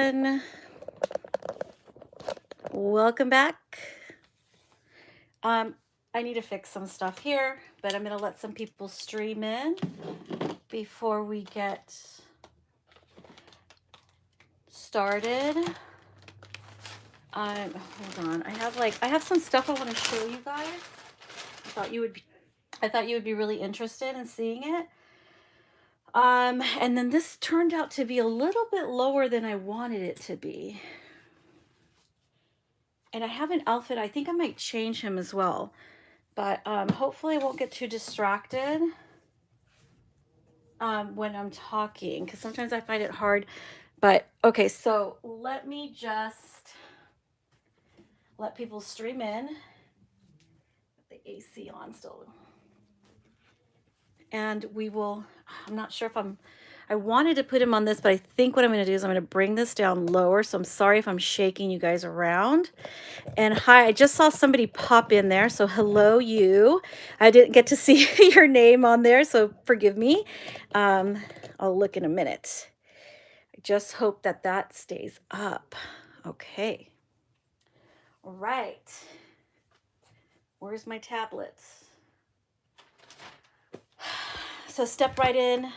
everyone. Welcome back. Um, I need to fix some stuff here, but I'm gonna let some people stream in before we get started. Hold on. I have some stuff I want to show you guys. I thought you would be really interested in seeing it. And then this turned out to be a little bit lower than I wanted it to be. And I have an outfit. I think I might change him as well. But hopefully I won't get too distracted when I'm talking, because sometimes I find it hard. But okay, so let me just let people stream in. The AC on still. And we will, I'm not sure if I wanted to put him on this, but I think what I'm going to do is I'm going to bring this down lower. So I'm sorry if I'm shaking you guys around. And hi, I just saw somebody pop in there. So hello, you. I didn't get to see your name on there, so forgive me. I'll look in a minute. I just hope that that stays up. Okay. All right. Where's my tablet? So step right in.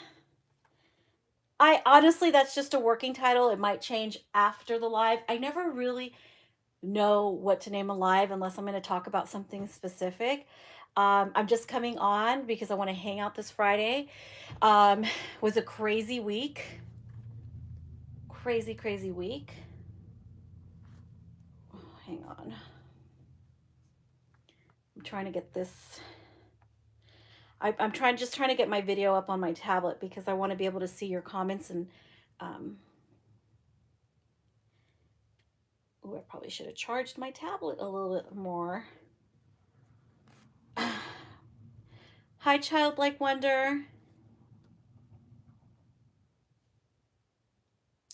I honestly, that's just a working title. It might change after the live. I never really know what to name a live unless I'm going to talk about something specific. I'm just coming on because I want to hang out this Friday. Was a crazy week. Crazy week. Oh, hang on. I'm trying to get this. I'm trying to get my video up on my tablet because I want to be able to see your comments and oh, I probably should have charged my tablet a little bit more. Hi, Childlike Wonder.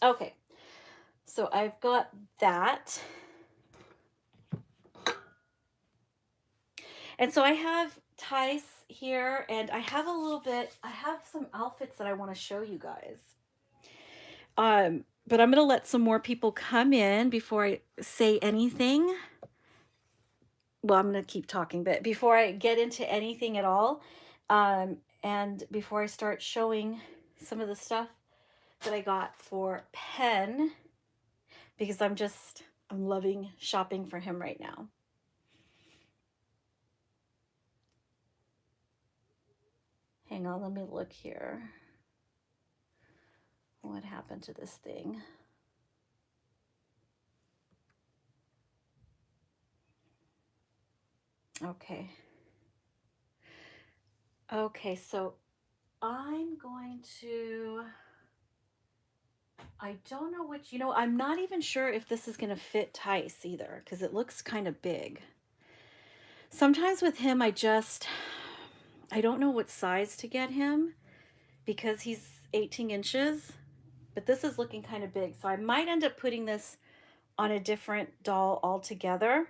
Okay, so I've got that. And so I have Tice here, and I have some outfits that I want to show you guys. But I'm going to let some more people come in before I say anything. Well, I'm going to keep talking, but before I get into anything at all, and before I start showing some of the stuff that I got for Penn, because I'm loving shopping for him right now. Hang on, let me look here. What happened to this thing? Okay. Okay, so I'm going to, I don't know which, I'm not even sure if this is going to fit Tice either because it looks kind of big. Sometimes with him, I don't know what size to get him because he's 18 inches, but this is looking kind of big. So I might end up putting this on a different doll altogether.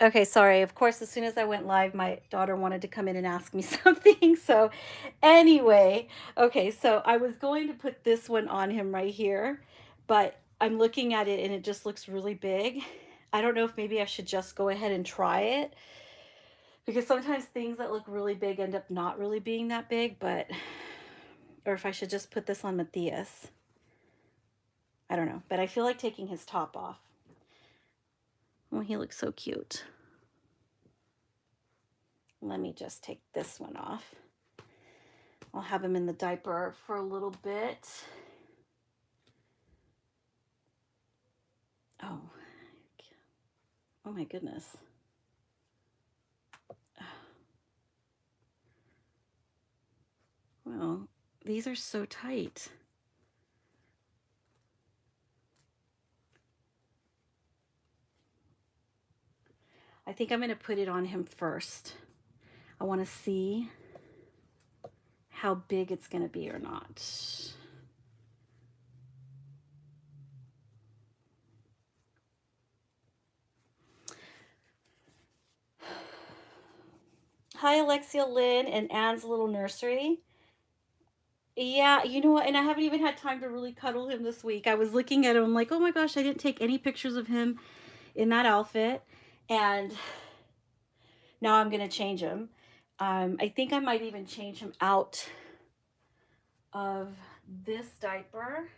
Okay, sorry. Of course, as soon as I went live, my daughter wanted to come in and ask me something. So, anyway, okay, so I was going to put this one on him right here, but I'm looking at it and it just looks really big. I don't know if maybe I should just go ahead and try it, because sometimes things that look really big end up not really being that big, but or if I should just put this on Matthias. I don't know, but I feel like taking his top off. Oh, he looks so cute. Let me just take this one off. I'll have him in the diaper for a little bit. Oh, oh my goodness. Well, these are so tight. I think I'm going to put it on him first. I want to see how big it's going to be or not. Hi, Alexia Lynn and Anne's Little Nursery. Yeah, you know what? And I haven't even had time to really cuddle him this week. I was looking at him, I'm like, oh my gosh, I didn't take any pictures of him in that outfit. And now I'm going to change him. I think I might even change him out of this diaper.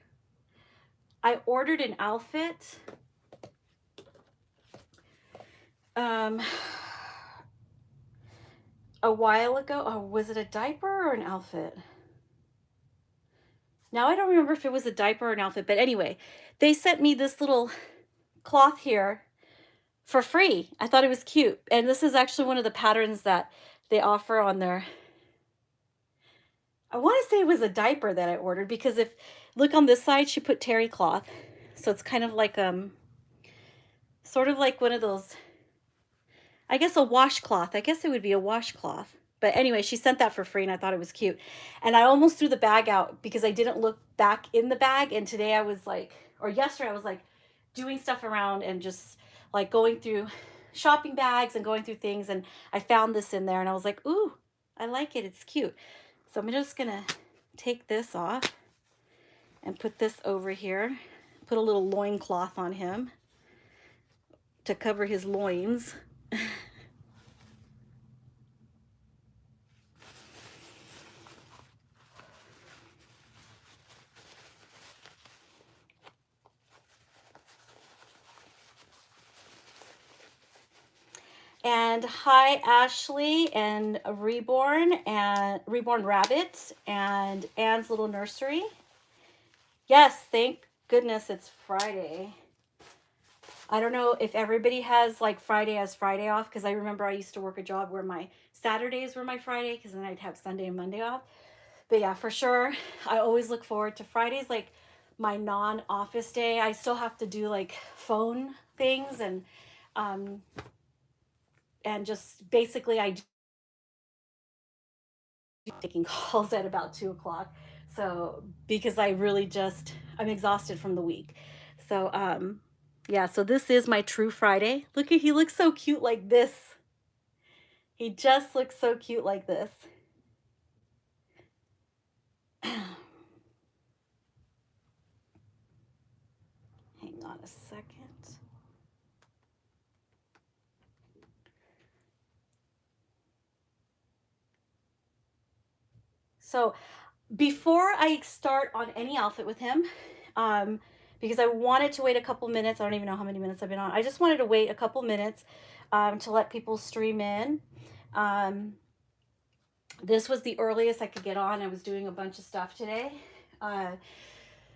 I ordered an outfit. A while ago. Oh, was it a diaper or an outfit? Now I don't remember if it was a diaper or an outfit, but anyway, they sent me this little cloth here for free. I thought it was cute. And this is actually one of the patterns that they offer on their, I want to say it was a diaper that I ordered, because if look on this side, she put terry cloth. So it's kind of like sort of like one of those, I guess a washcloth. I guess it would be a washcloth. But anyway, she sent that for free and I thought it was cute. And I almost threw the bag out because I didn't look back in the bag. And today I was like, or yesterday I was like doing stuff around and just like going through shopping bags and going through things. And I found this in there and I was like, ooh, I like it. It's cute. So I'm just going to take this off and put this over here. Put a little loincloth on him to cover his loins. And hi, Ashley and Reborn Rabbit and Anne's Little Nursery. Yes, thank goodness it's Friday. I don't know if everybody has like Friday as Friday off, because I remember I used to work a job where my Saturdays were my Friday, because then I'd have Sunday and Monday off. But yeah, for sure, I always look forward to Fridays, like my non-office day. I still have to do like phone things and just basically I do taking calls at about 2 o'clock. So because I really I'm exhausted from the week. So yeah, so this is my true Friday. Look at, he looks so cute like this. He just looks so cute like this. Hang on a second. So before I start on any outfit with him, because I wanted to wait a couple minutes. I don't even know how many minutes I've been on. I just wanted to wait a couple minutes to let people stream in. This was the earliest I could get on. I was doing a bunch of stuff today.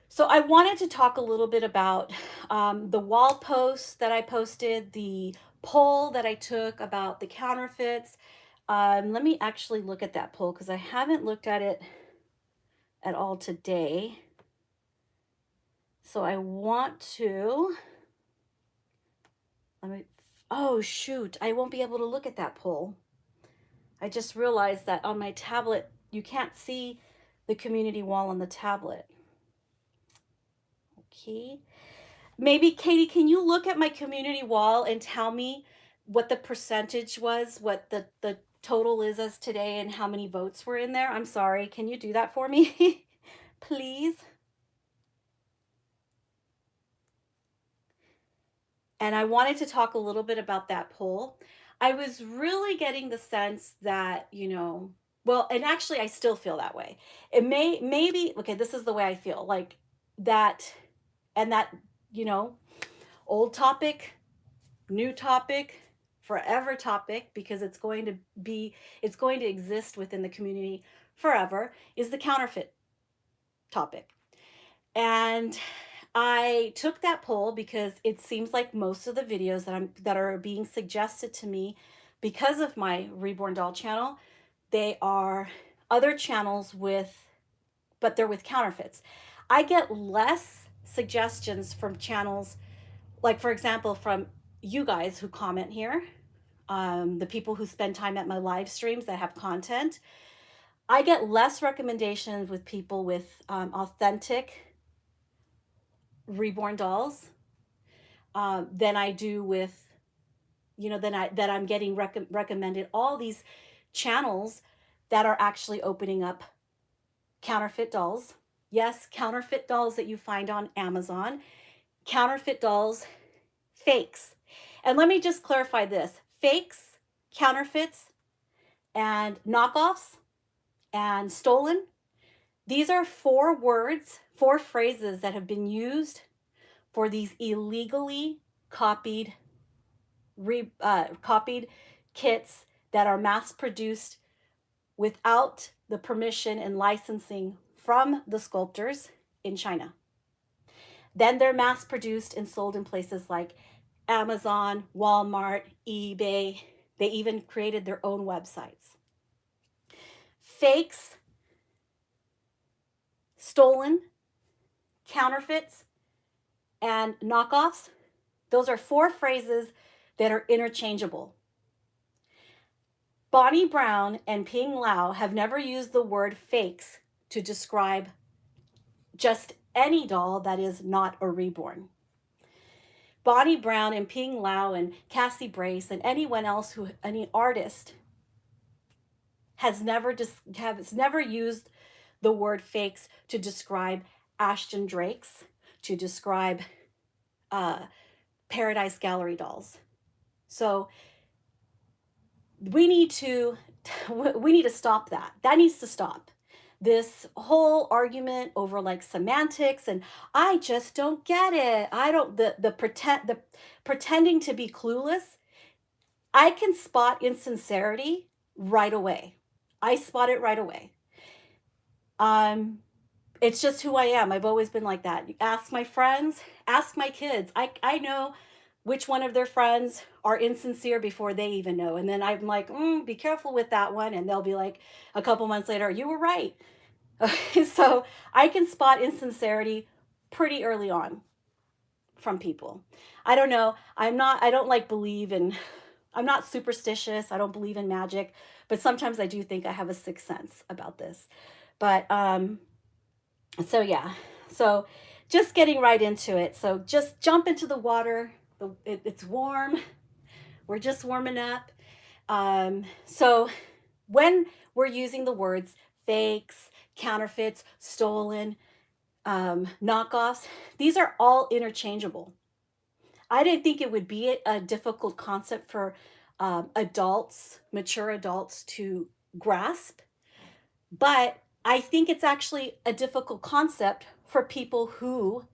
So I wanted to talk a little bit about the wall post that I posted, the poll that I took about the counterfeits. Let me actually look at that poll, because I haven't looked at it at all today. So I want to, oh shoot, I won't be able to look at that poll. I just realized that on my tablet, you can't see the community wall on the tablet. Okay. Maybe, Katie, can you look at my community wall and tell me what the percentage was, what the total is as today, and how many votes were in there? I'm sorry. Can you do that for me, please? And I wanted to talk a little bit about that poll. I was really getting the sense that, well, and actually I still feel that way. It maybe, okay, this is the way I feel like that, and that, you know, old topic, new topic, forever topic, because it's going to exist within the community forever, is the counterfeit topic. And I took that poll because it seems like most of the videos that are being suggested to me because of my Reborn Doll channel, they are other channels but they're with counterfeits. I get less suggestions from channels, like for example, from you guys who comment here, the people who spend time at my live streams that have content. I get less recommendations with people with authentic reborn dolls than I do with, that I'm getting recommended all these channels that are actually opening up counterfeit dolls. Yes, counterfeit dolls that you find on Amazon, counterfeit dolls, fakes. And let me just clarify this: fakes, counterfeits, and knockoffs and stolen. These are four words, four phrases that have been used for these illegally copied kits that are mass produced without the permission and licensing from the sculptors in China. Then they're mass produced and sold in places like Amazon, Walmart, eBay. They even created their own websites. Fakes, stolen, counterfeits, and knockoffs, those are four phrases that are interchangeable. Bonnie Brown and Ping Lau have never used the word fakes to describe just any doll that is not a reborn. Bonnie Brown and Ping Lau and Cassie Brace and anyone else any artist has never used the word fakes to describe Ashton Drakes, to describe Paradise Gallery dolls. So we need to stop that. That needs to stop. This whole argument over like semantics, and I just don't get it. I don't the pretending to be clueless. I can spot insincerity right away. I spot it right away. It's just who I am. I've always been like that. Ask my friends, ask my kids. I know which one of their friends are insincere before they even know. And then I'm like, be careful with that one. And they'll be like, a couple months later, you were right. So I can spot insincerity pretty early on from people. I don't know. I'm not superstitious. I don't believe in magic, but sometimes I do think I have a sixth sense about this. But, so yeah, so just getting right into it. So just jump into the water. It's warm. We're just warming up. So when we're using the words fakes, counterfeits, stolen, knockoffs, these are all interchangeable. I didn't think it would be a difficult concept for mature adults to grasp, but I think it's actually a difficult concept for people who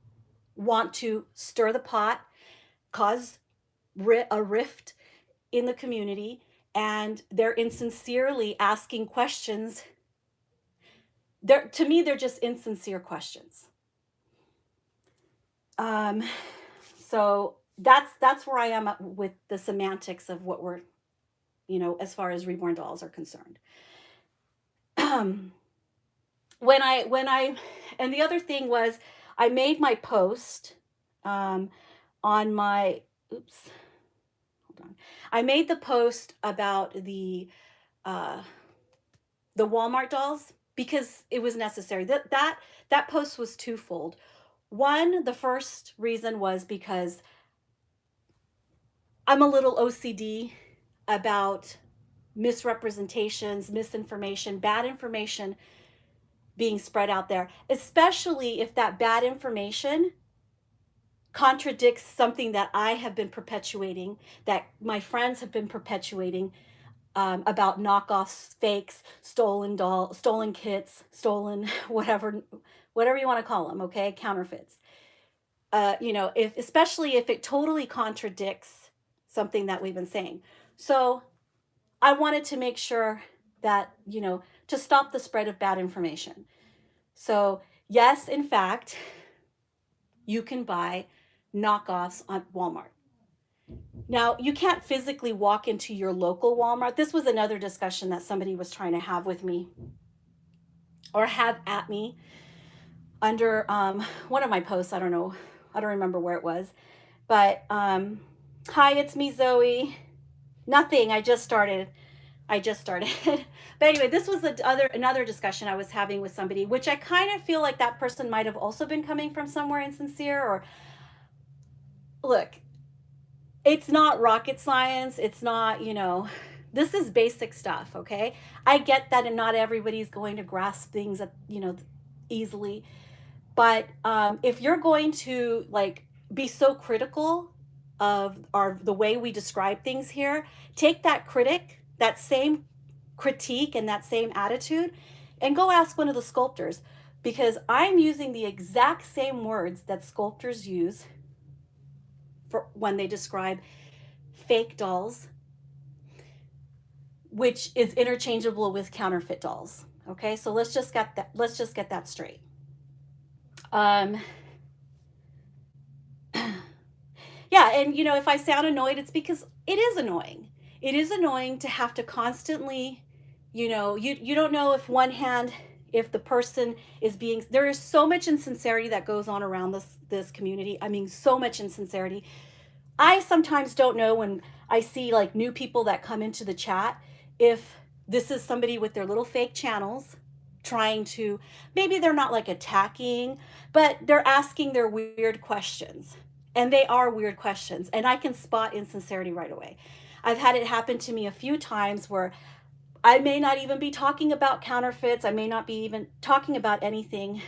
want to stir the pot, cause a rift in the community, and they're insincerely asking questions. To me, they're just insincere questions. So that's where I am with the semantics of what we're, as far as reborn dolls are concerned. And the other thing was, I made my post on my, hold on. I made the post about the Walmart dolls because it was necessary. That post was twofold. One, the first reason was because I'm a little OCD about misrepresentations, misinformation, bad information being spread out there, especially if that bad information contradicts something that I have been perpetuating, that my friends have been perpetuating, about knockoffs, fakes, stolen kits, stolen whatever you want to call them, okay, counterfeits. If especially if it totally contradicts something that we've been saying. So I wanted to make sure that, to stop the spread of bad information. So, yes, in fact, you can buy knockoffs on Walmart. Now, you can't physically walk into your local Walmart. This was another discussion that somebody was trying to have with me or have at me under one of my posts. I don't know. I don't remember where it was. But hi, it's me, Zoe. Nothing. I just started. But anyway, this was another discussion I was having with somebody, which I kind of feel like that person might have also been coming from somewhere insincere. Or look, it's not rocket science. It's not, this is basic stuff, okay? I get that, and not everybody's going to grasp things, easily. But if you're going to be so critical of the way we describe things here, take that same critique and that same attitude, and go ask one of the sculptors, because I'm using the exact same words that sculptors use for when they describe fake dolls, which is interchangeable with counterfeit dolls. Okay, so let's just get that straight. Um, yeah, and if I sound annoyed, it's because it is annoying. It is annoying to have to constantly, you don't know if the person is being, there is so much insincerity that goes on around this community. I mean, so much insincerity. I sometimes don't know when I see new people that come into the chat, if this is somebody with their little fake channels trying to, maybe they're not attacking, but they're asking their weird questions. And they are weird questions. And I can spot insincerity right away. I've had it happen to me a few times where I may not even be talking about counterfeits. I may not be even talking about anything,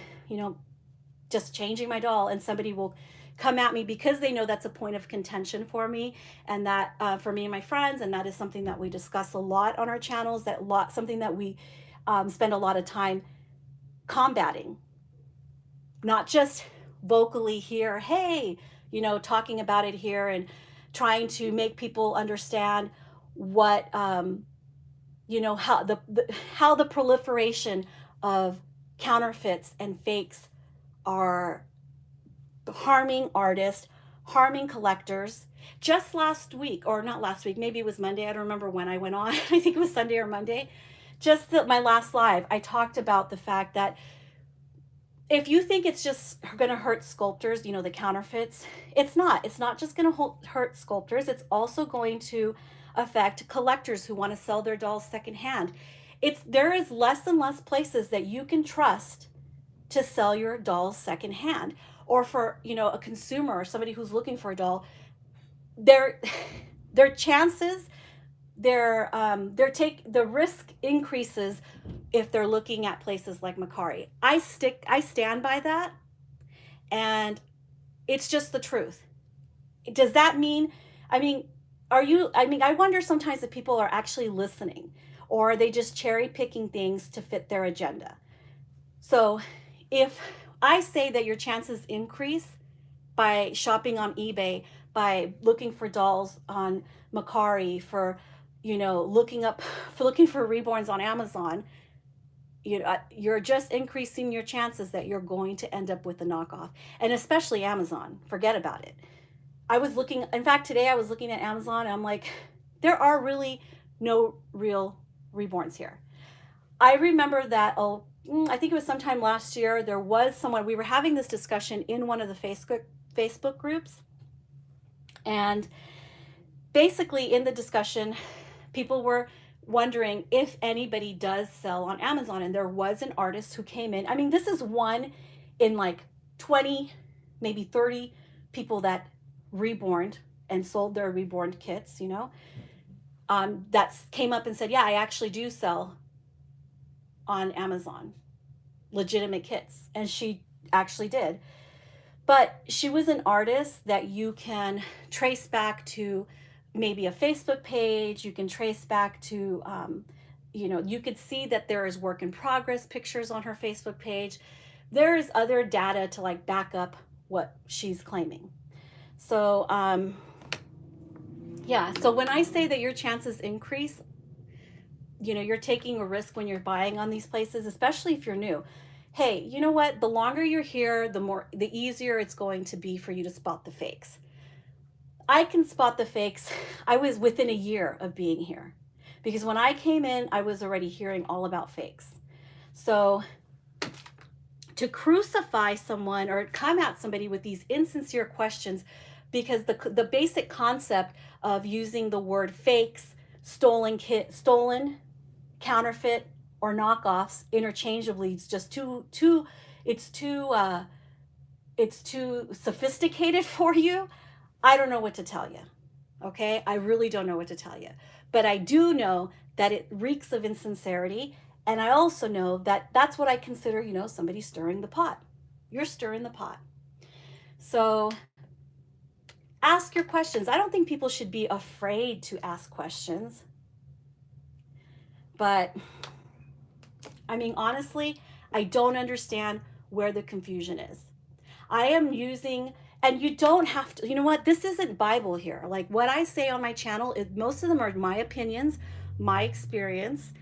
just changing my doll, and somebody will come at me because they know that's a point of contention for me, and that for me and my friends, and that is something that we discuss a lot on our channels, something that we spend a lot of time combating, not just vocally here, hey, talking about it here and trying to make people understand what how the proliferation of counterfeits and fakes are harming artists, harming collectors. Just last week, or not last week, maybe it was Monday, I don't remember when I went on. I think it was Sunday or Monday. My last live, I talked about the fact that if you think it's just going to hurt sculptors, the counterfeits, it's not. It's not just going to hurt sculptors. It's also going to affect collectors who want to sell their dolls secondhand. There is less and less places that you can trust to sell your dolls secondhand, or for a consumer or somebody who's looking for a doll. Their chances, the risk increases if they're looking at places like Macari. I stand by that, and it's just the truth. Does that mean, I wonder sometimes if people are actually listening, or are they just cherry picking things to fit their agenda? So if I say that your chances increase by shopping on eBay, by looking for dolls on Macari, for looking for Reborns on Amazon, you're just increasing your chances that you're going to end up with a knockoff. And especially Amazon, forget about it. In fact, today I was looking at Amazon, and I'm like, there are really no real Reborns here. I remember that, I think it was sometime last year, there was someone, we were having this discussion in one of the Facebook groups. And basically in the discussion, people were wondering if anybody does sell on Amazon. And there was an artist who came in. This is one in 20, maybe 30 people that reborned and sold their reborn kits, that came up and said, yeah, I actually do sell on Amazon legitimate kits. And she actually did. But she was an artist that you can trace back to maybe a Facebook page. You can trace back to, you could see that there is work in progress pictures on her Facebook page. There's other data to like back up what she's claiming. So, yeah. So when I say that your chances increase, you're taking a risk when you're buying on these places, especially if you're new. Hey, you know what? The longer you're here, the easier it's going to be for you to spot the fakes. I can spot the fakes. I was within a year of being here because when I came in, I was already hearing all about fakes. So to crucify someone or come at somebody with these insincere questions, because the basic concept of using the word fakes, stolen, counterfeit, or knockoffs interchangeably is just it's too sophisticated for you. I don't know what to tell you. Okay, I really don't know what to tell you, but I do know that it reeks of insincerity, and I also know that that's what I consider, somebody stirring the pot. You're stirring the pot. So ask your questions. I don't think people should be afraid to ask questions, but I mean, honestly, I don't understand where the confusion is. I am using, and you don't have to, you know what? This isn't Bible here. Like what I say on my channel, most of them are my opinions, my experience,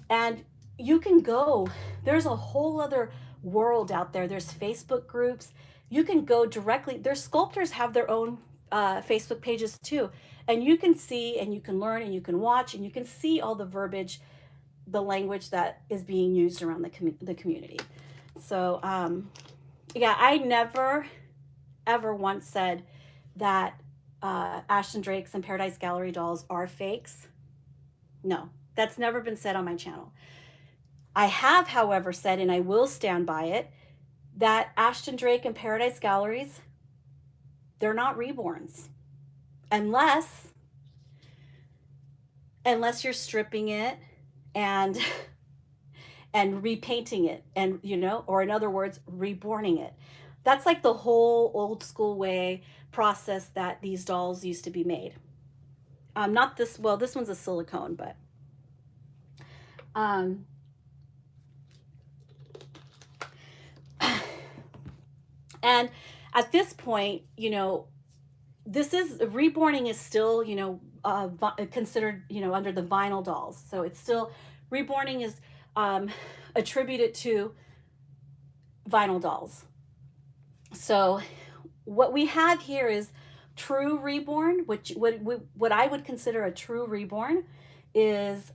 and you can go, there's a whole other world out there. There's Facebook groups. You can go directly, their sculptors have their own Facebook pages too. And you can see and you can learn and you can watch and you can see all the verbiage, the language that is being used around the community. So, yeah, I never, ever once said that Ashton Drake's and Paradise Gallery dolls are fakes. No, that's never been said on my channel. I have, however, said, and I will stand by it, that Ashton Drake and Paradise Galleries, they're not reborns. Unless you're stripping it and repainting it and or in other words reborning it. That's like the whole old school way process that these dolls used to be made. Not this, well, this one's a silicone, but and at this point, this is reborning is still, considered, under the vinyl dolls. So it's still, reborning is attributed to vinyl dolls. So what we have here is true reborn, which what I would consider a true reborn is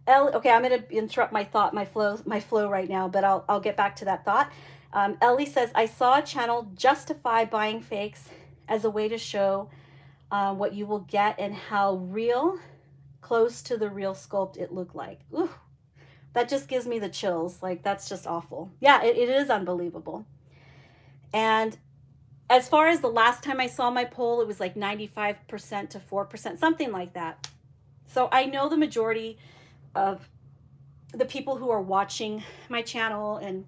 okay, I'm going to interrupt my flow right now, but I'll get back to that thought. Ellie says, I saw a channel justify buying fakes as a way to show what you will get and how real, close to the real sculpt it looked like. Ooh, that just gives me the chills. Like, that's just awful. Yeah, it is unbelievable. And as far as the last time I saw my poll, it was like 95% to 4%, something like that. So I know the majority of the people who are watching my channel and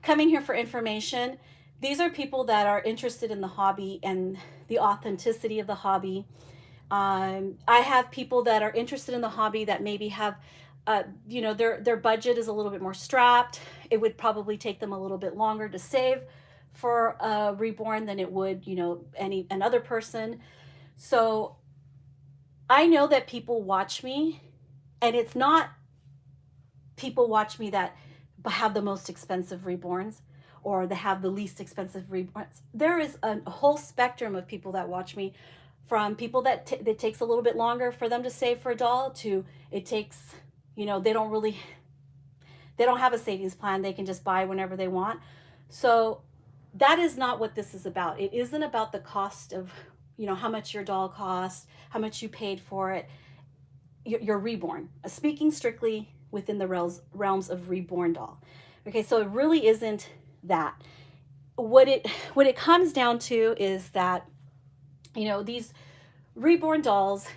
coming here for information, these are people that are interested in the hobby and the authenticity of the hobby. I have people that are interested in the hobby that maybe have, their budget is a little bit more strapped. It would probably take them a little bit longer to save for a reborn than it would, another person. So I know that people watch me, and it's not people watch me that have the most expensive reborns or that have the least expensive reborns. There is a whole spectrum of people that watch me, from people that it takes a little bit longer for them to save for a doll to it takes, they don't have a savings plan. They can just buy whenever they want. So that is not what this is about. It isn't about the cost of, how much your doll costs, how much you paid for it. You're reborn. Speaking strictly within the realms of reborn doll. Okay, so it really isn't that. What it comes down to is that, these reborn dolls,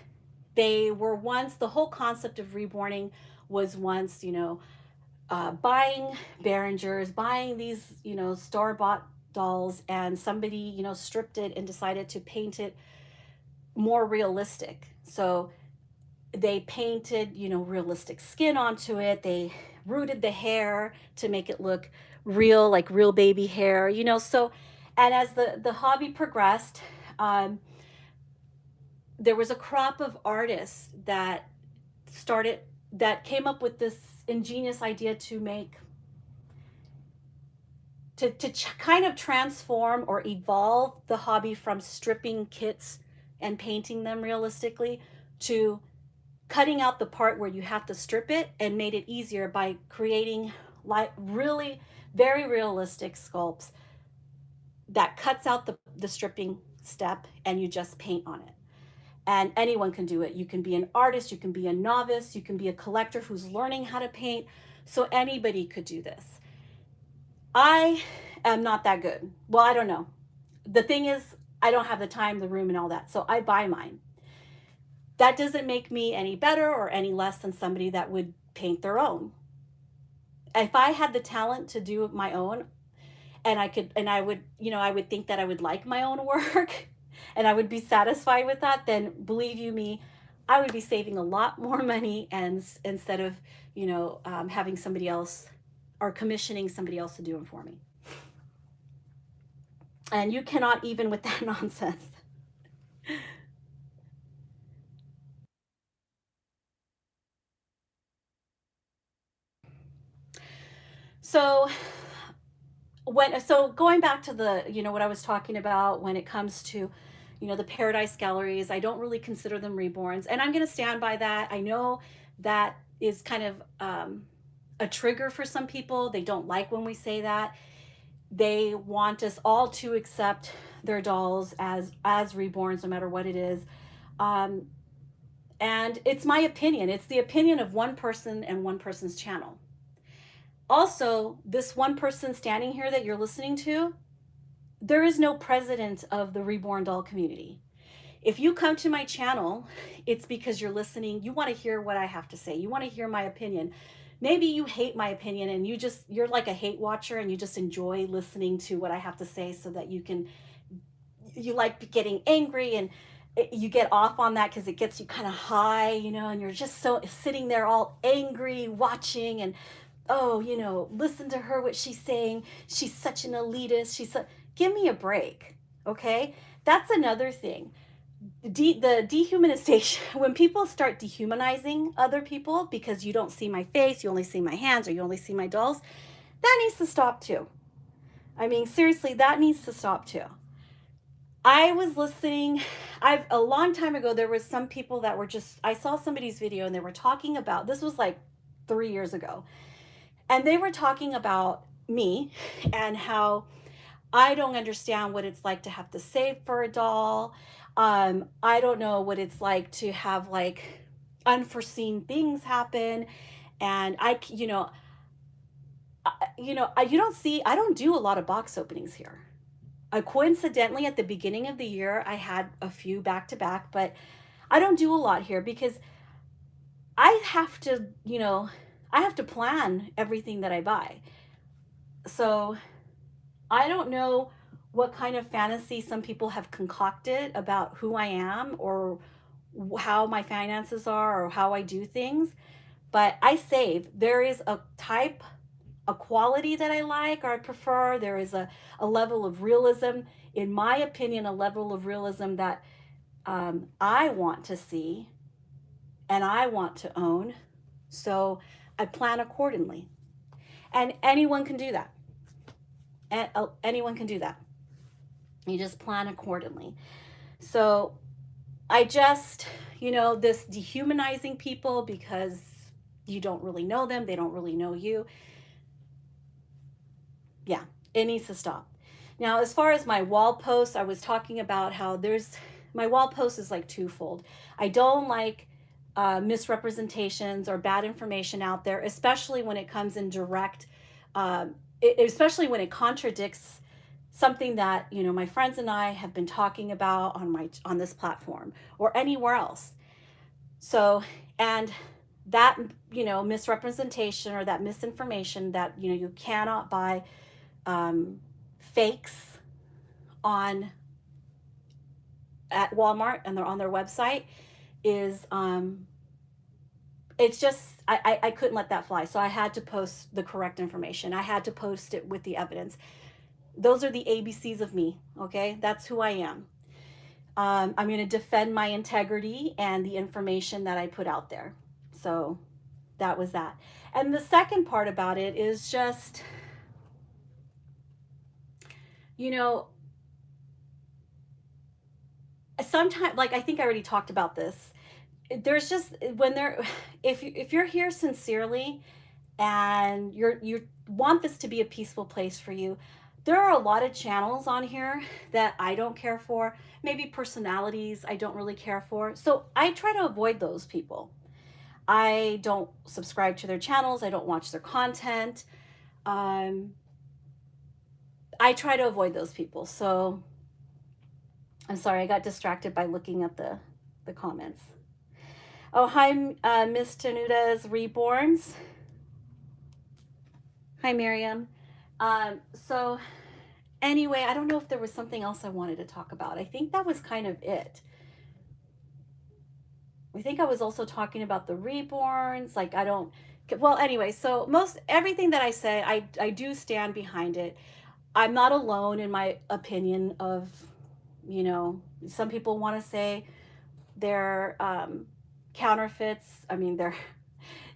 they were once, the whole concept of reborning was once, buying Behringers, buying these, store-bought dolls, and somebody, stripped it and decided to paint it more realistic. So they painted, realistic skin onto it. They rooted the hair to make it look real, like real baby hair, so, and as the hobby progressed, um, there was a crop of artists started that came up with this ingenious idea to make kind of transform or evolve the hobby from stripping kits and painting them realistically to cutting out the part where you have to strip it, and made it easier by creating like really very realistic sculpts that cuts out the stripping step, and you just paint on it. And anyone can do it. You can be an artist, you can be a novice, you can be a collector who's learning how to paint. So anybody could do this. I am not that good. Well, I don't know. The thing is, I don't have the time, the room, and all that. So I buy mine. That doesn't make me any better or any less than somebody that would paint their own. If I had the talent to do my own, and I would, I would think that I would like my own work and I would be satisfied with that, then believe you me, I would be saving a lot more money, and instead of, having somebody else or commissioning somebody else to do them for me. And you cannot even with that nonsense. So going back to the, what I was talking about when it comes to, the Paradise Galleries, I don't really consider them reborns, and I'm going to stand by that. I know that is kind of a trigger for some people. They don't like when we say that. They want us all to accept their dolls as reborns, no matter what it is. And it's my opinion. It's the opinion of one person and one person's channel. Also, this one person standing here that you're listening to, there is no president of the Reborn doll community. If you come to my channel, it's because you're listening. You want to hear what I have to say. You want to hear my opinion. Maybe you hate my opinion and you're like a hate watcher and you just enjoy listening to what I have to say, so that you like getting angry, and you get off on that because it gets you kind of high, and you're just so sitting there all angry watching, and listen to her, what she's saying. She's such an elitist. Give me a break. Okay. That's another thing. The dehumanization, when people start dehumanizing other people because you don't see my face, you only see my hands, or you only see my dolls, that needs to stop too. I mean, seriously, that needs to stop too. I was listening, a long time ago, there was some people that were I saw somebody's video and they were talking about, this was like 3 years ago, and they were talking about me and how I don't understand what it's like to have to save for a doll. I don't know what it's like to have like unforeseen things happen. And you don't do a lot of box openings here. Coincidentally, at the beginning of the year, I had a few back to back, but I don't do a lot here because I have to plan everything that I buy. So I don't know what kind of fantasy some people have concocted about who I am, or how my finances are, or how I do things, but I save. There is a quality that I like or I prefer. There is a level of realism, in my opinion, a level of realism that I want to see and I want to own. So I plan accordingly. And anyone can do that. Anyone can do that. You just plan accordingly. So I just, this dehumanizing people because you don't really know them, they don't really know you. Yeah, it needs to stop. Now, as far as my wall posts, I was talking about how my wall post is like twofold. I don't like misrepresentations or bad information out there, especially when it comes in direct, especially when it contradicts something that my friends and I have been talking about on this platform or anywhere else. So, and that, you know, misrepresentation or that misinformation that, you know, you cannot buy fakes on at Walmart and they're on their website is it's just I couldn't let that fly. So I had to post the correct information. I had to post it with the evidence. Those are the ABCs of me. Okay, that's who I am. I'm going to defend my integrity and the information that I put out there. So that was that. And the second part about it is just, you know, sometimes, like, I think I already talked about this. There's just when there, if you're here sincerely and you want this to be a peaceful place for you, there are a lot of channels on here that I don't care for, maybe personalities I don't really care for, so I try to avoid those people. I don't subscribe to their channels, I don't watch their content. um, I try to avoid those people. So I'm sorry, I got distracted by looking at the comments. Oh, hi, Miss Tenuda's Reborns. Hi, Miriam. So anyway, I don't know if there was something else I wanted to talk about. I think that was kind of it. I think I was also talking about the Reborns. Like, I don't, well, anyway, so most everything that I say, I do stand behind it. I'm not alone in my opinion of, you know, some people want to say they're counterfeits. I mean, they're,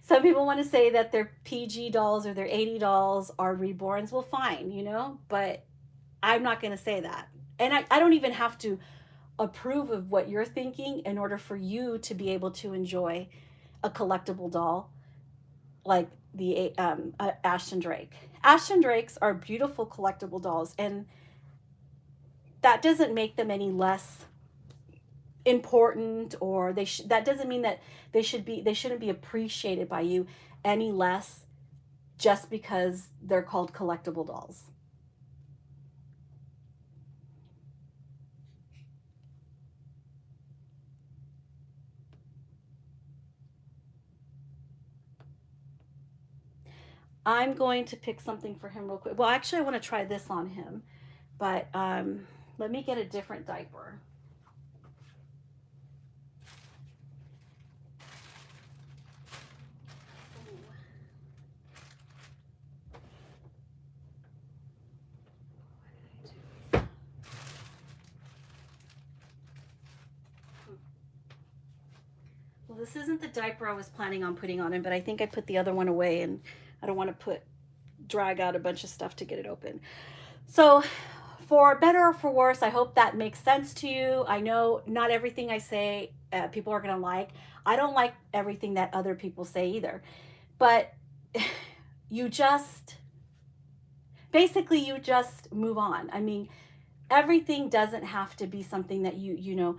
some people want to say that their PG dolls or their 80 dolls are Reborns. Well, fine, you know, but I'm not going to say that. And I don't even have to approve of what you're thinking in order for you to be able to enjoy a collectible doll like the Ashton Drake. Ashton Drakes are beautiful collectible dolls, and that doesn't make them any less important, or that doesn't mean that they shouldn't be appreciated by you any less just because they're called collectible dolls. I'm going to pick something for him real quick. Well, actually, I want to try this on him, but let me get a different diaper. Well, this isn't the diaper I was planning on putting on him, but I think I put the other one away, and I don't want to drag out a bunch of stuff to get it open. So for better or for worse, I hope that makes sense to you. I know not everything I say people are going to like. I don't like everything that other people say either. But you just, basically, you just move on. I mean, everything doesn't have to be something that you know,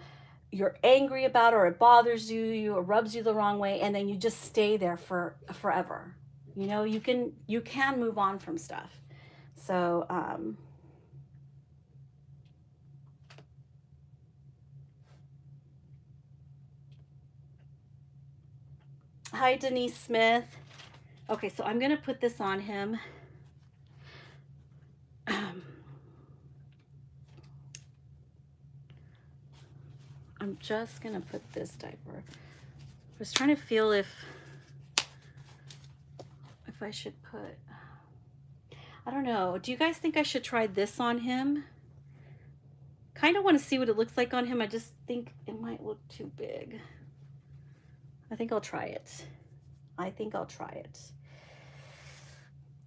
you're angry about, or it bothers you or rubs you the wrong way, and then you just stay there for forever. You know, you can move on from stuff. So hi, Denise Smith. Okay, so I'm gonna put this on him. I'm just gonna put this diaper. I was trying to feel if I should put, I don't know. Do you guys think I should try this on him? Kind of want to see what it looks like on him. I just think it might look too big. I think I'll try it. I think I'll try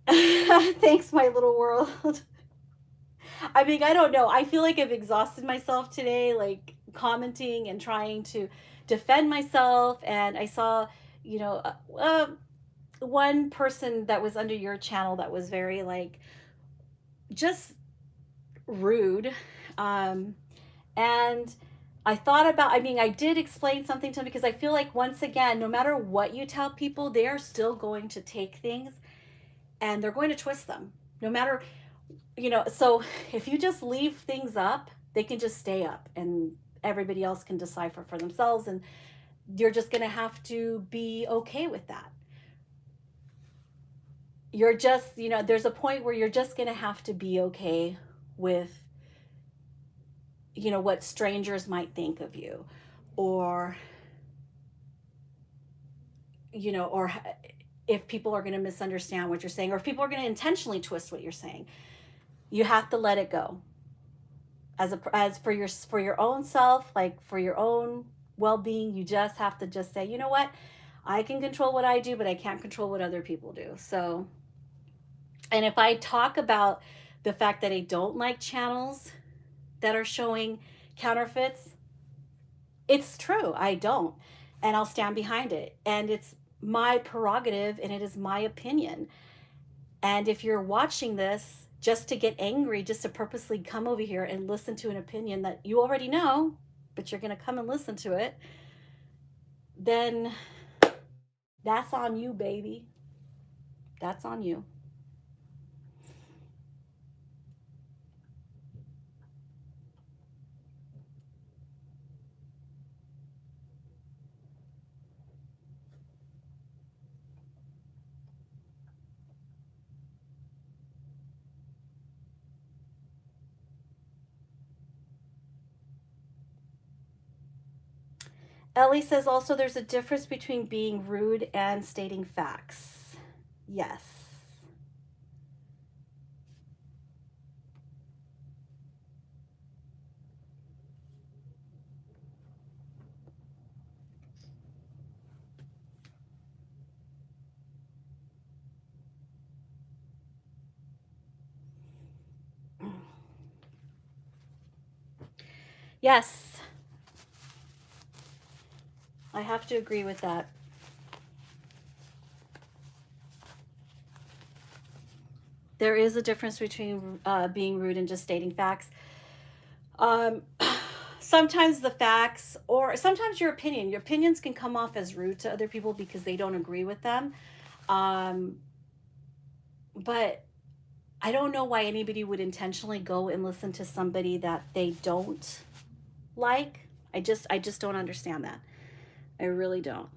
it. Thanks, my little world. I mean, I don't know. I feel like I've exhausted myself today, like commenting and trying to defend myself. And I saw, you know, one person that was under your channel that was very, like, just rude. And I thought about, I mean, I did explain something to him, because I feel like, once again, no matter what you tell people, they are still going to take things and they're going to twist them, no matter, you know. So if you just leave things up, they can just stay up and everybody else can decipher for themselves, and you're just going to have to be okay with that. You're just, there's a point where you're just going to have to be okay with, what strangers might think of you, or, or if people are going to misunderstand what you're saying, or if people are going to intentionally twist what you're saying. You have to let it go. As for your own self, like for your own well-being, you just have to just say, you know what, I can control what I do, but I can't control what other people do. So, and if I talk about the fact that I don't like channels that are showing counterfeits, it's true. I don't. And I'll stand behind it. And it's my prerogative and it is my opinion. And if you're watching this just to get angry, just to purposely come over here and listen to an opinion that you already know, but you're going to come and listen to it, then that's on you, baby. That's on you. Ellie says also there's a difference between being rude and stating facts. Yes. Yes. I have to agree with that. There is a difference between being rude and just stating facts. Um, Sometimes the facts, or sometimes your opinions can come off as rude to other people because they don't agree with them. Um, but I don't know why anybody would intentionally go and listen to somebody that they don't like. I just don't understand that. I really don't.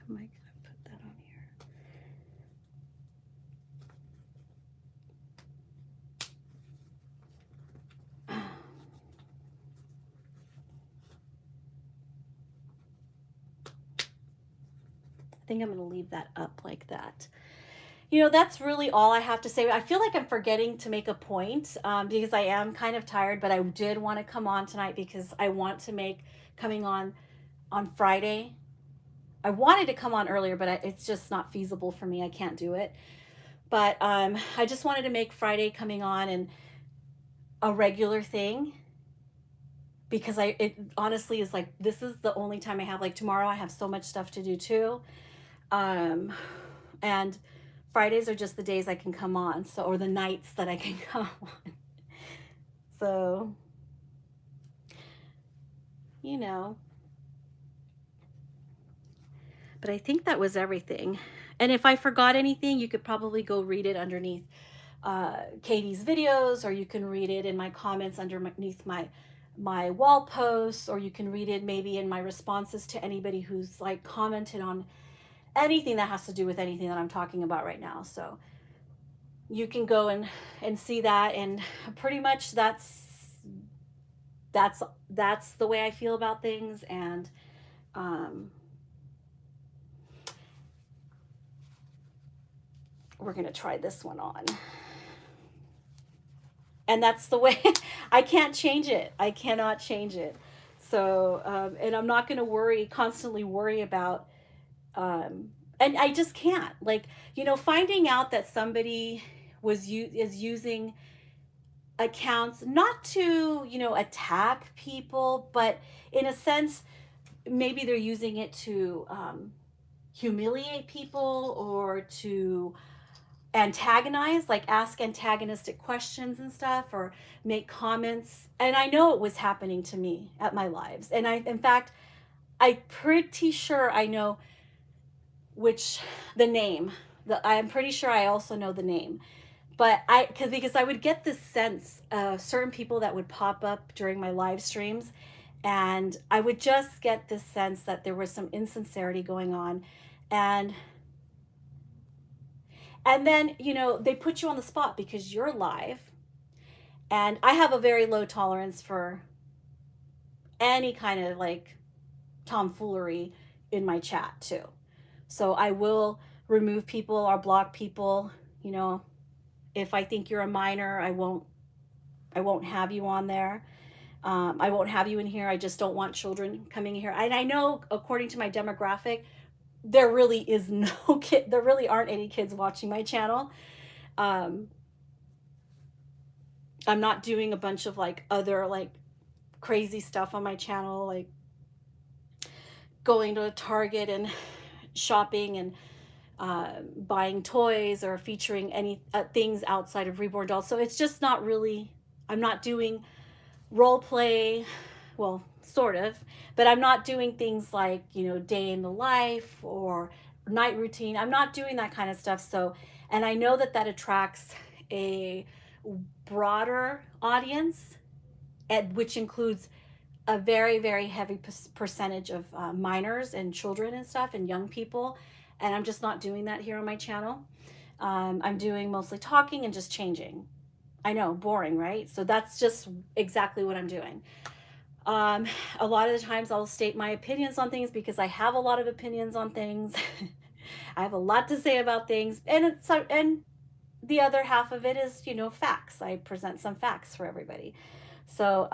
Am I gonna put that on here? I think I'm going to leave that up like that. That's really all I have to say. I feel like I'm forgetting to make a point because I am kind of tired, but I did want to come on tonight because I want to make coming on Friday. I wanted to come on earlier, but it's just not feasible for me. I can't do it. But I just wanted to make Friday coming on and a regular thing because it honestly is like this is the only time I have. Like tomorrow, I have so much stuff to do too. And Fridays are just the days I can come on, so or the nights that I can come on. So, you know, but I think that was everything. And if I forgot anything, you could probably go read it underneath Katie's videos, or you can read it in my comments underneath my wall posts, or you can read it maybe in my responses to anybody who's like commented on anything that has to do with anything that I'm talking about right now. So you can go and see that, and pretty much that's the way I feel about things. And we're gonna try this one on, and that's the way. I can't change it. I cannot change it. So and I'm not gonna constantly worry about and I just can't, like, finding out that somebody is using accounts not to attack people, but in a sense maybe they're using it to humiliate people, or to antagonize, like ask antagonistic questions and stuff, or make comments. And I know it was happening to me at my lives, and in fact I'm pretty sure I know which the name, I'm pretty sure I also know the name. But because I would get this sense of certain people that would pop up during my live streams, and I would just get this sense that there was some insincerity going on. And and then, you know, they put you on the spot because you're live, and I have a very low tolerance for any kind of like tomfoolery in my chat too. So I will remove people or block people, you know, if I think you're a minor, I won't have you on there. I won't have you in here. I just don't want children coming here. And I know, according to my demographic, there really is no kid. There really aren't any kids watching my channel. Um, I'm not doing a bunch of like other like crazy stuff on my channel, like going to a Target and shopping and buying toys or featuring any things outside of Reborn dolls. So it's just not really. I'm not doing role play, well, sort of, but I'm not doing things like, you know, day in the life or night routine. I'm not doing that kind of stuff. So, and I know that that attracts a broader audience, and which includes a very, very heavy percentage of minors and children and stuff and young people. And I'm just not doing that here on my channel. I'm doing mostly talking and just changing. I know, boring, right? So that's just exactly what I'm doing. A lot of the times I'll state my opinions on things because I have a lot of opinions on things. I have a lot to say about things, and and the other half of it is, you know, facts. I present some facts for everybody. So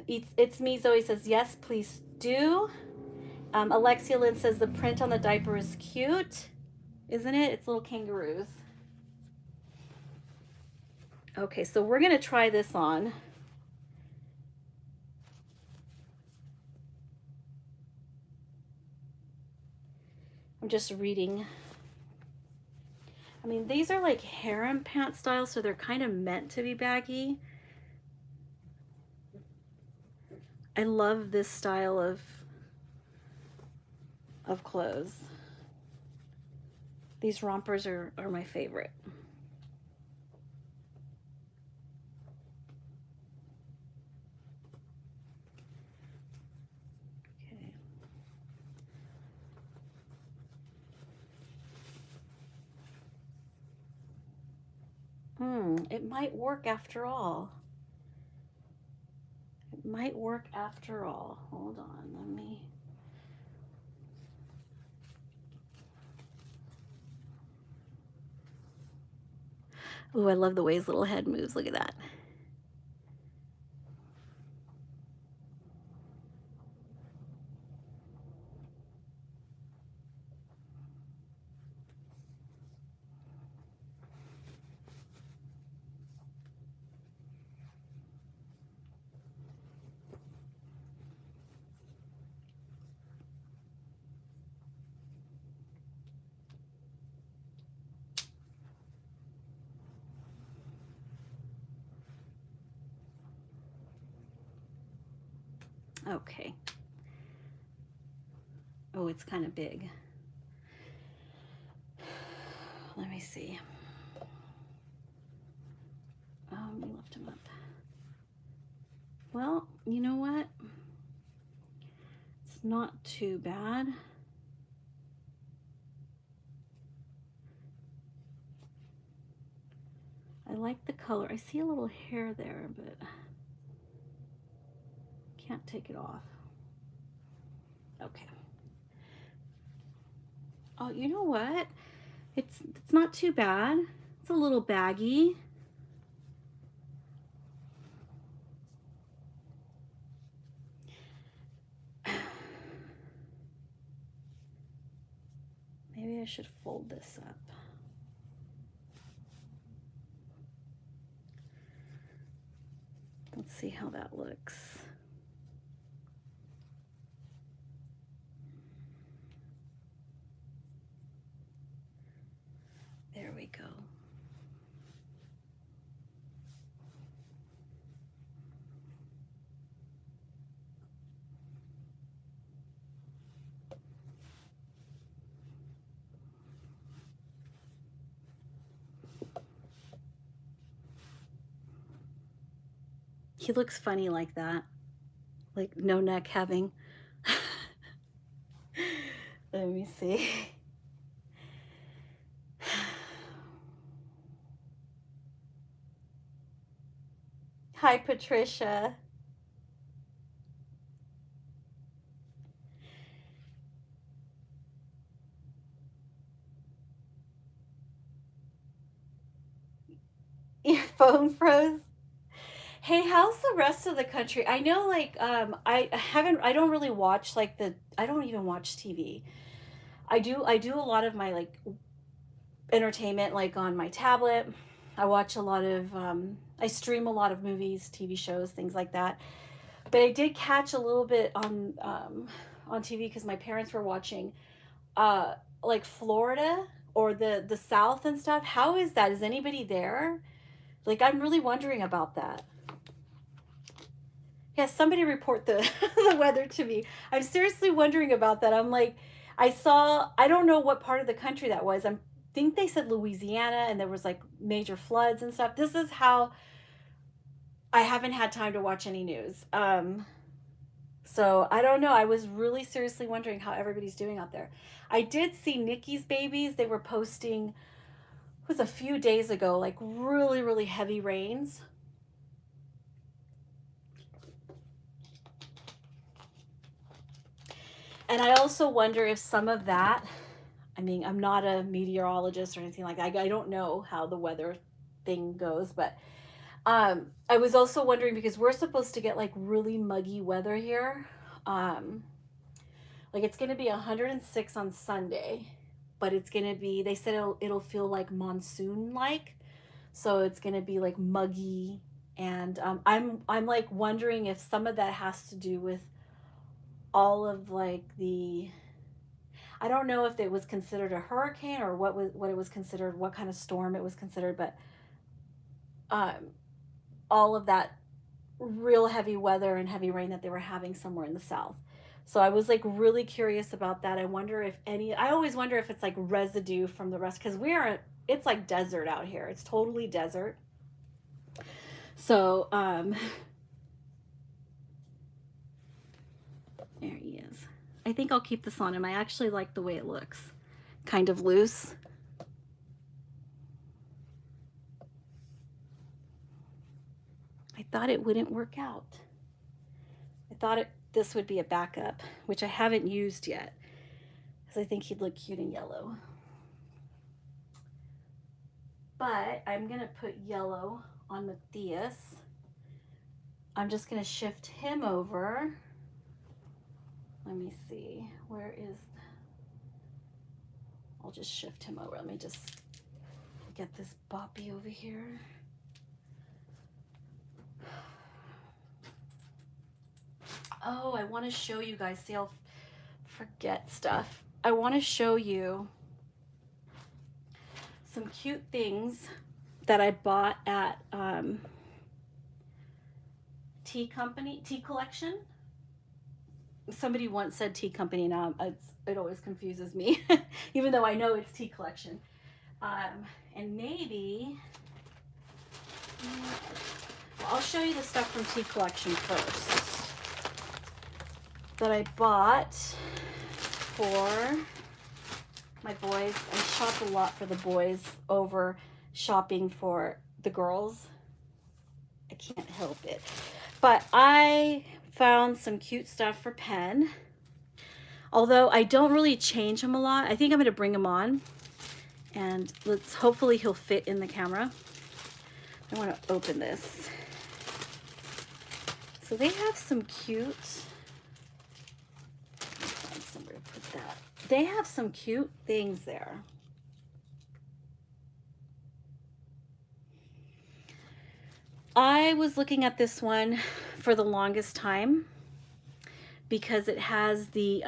it's me. Zoe says yes, please do. Alexia Lynn says the print on the diaper is cute, isn't it? It's little kangaroos. Okay, so we're gonna try this on. I'm just reading. I mean, these are like harem pant style, so they're kind of meant to be baggy. I love this style of clothes. These rompers are my favorite. It might work after all. It might work after all. Hold on, let me. Ooh, I love the way his little head moves. Look at that. Okay. Oh, it's kind of big. Let me see. We left him up. Well, you know what? It's not too bad. I like the color. I see a little hair there, but can't take it off. Okay. Oh, you know what? It's not too bad. It's a little baggy. Maybe I should fold this up. Let's see how that looks. There we go. He looks funny like that, like no neck having. Let me see. Hi, Patricia. Your phone froze. Hey, how's the rest of the country? I know, like, I don't really watch like I don't even watch TV. I do a lot of my like entertainment like on my tablet. I watch a lot of I stream a lot of movies, TV shows, things like that. But I did catch a little bit on TV because my parents were watching uh like Florida or the South and stuff. How is that? Is anybody there? Like I'm really wondering about that. Yeah, somebody report the the weather to me. I'm seriously wondering about that. I'm like, I don't know what part of the country that was. I think they said Louisiana and there was like major floods and stuff. This is how I haven't had time to watch any news. So I don't know. I was really seriously wondering how everybody's doing out there. I did see Nikki's babies. They were posting, it was a few days ago, like really, really heavy rains. And I also wonder if some of that, I mean, I'm not a meteorologist or anything like that. I don't know how the weather thing goes, but I was also wondering because we're supposed to get like really muggy weather here. Um, like it's going to be 106 on Sunday, but it's going to be, they said it'll feel like monsoon like. So it's going to be like muggy. And I'm like wondering if some of that has to do with all of like I don't know if it was considered a hurricane or what it was considered, what kind of storm it was considered, but um, all of that real heavy weather and heavy rain that they were having somewhere in the south. So I was like really curious about that. I wonder if any. I always wonder if it's like residue from the rest because it's like desert out here. It's totally desert. So there he is. I think I'll keep this on him. I actually like the way it looks, kind of loose. I thought it wouldn't work out. I thought this would be a backup, which I haven't used yet, because I think he'd look cute in yellow. But I'm gonna put yellow on Matthias. I'm just gonna shift him over. Let me see, where is, I'll just shift him over. Let me just get this boppy over here. Oh, I want to show you guys. See, I'll forget stuff. I want to show you some cute things that I bought at Tea Collection. Somebody once said Tea Company. Now it always confuses me, even though I know it's Tea Collection. And maybe I'll show you the stuff from Tea Collection first that I bought for my boys. I shop a lot for the boys over shopping for the girls. I can't help it. But I found some cute stuff for Penn. Although I don't really change him a lot. I think I'm going to bring him on. And hopefully he'll fit in the camera. I want to open this. So they have some cute, find somewhere to put that. They have some cute things there. I was looking at this one for the longest time because it has the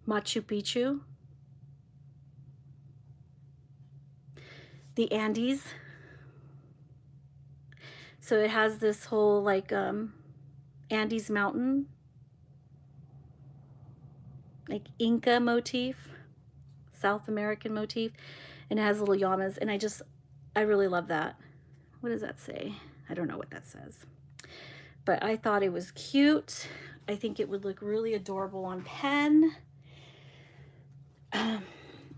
Machu Picchu, the Andes. So it has this whole like Andes mountain, like Inca motif, South American motif, and it has little llamas, and I really love that. What does that say? I don't know what that says. But I thought it was cute. I think it would look really adorable on pen.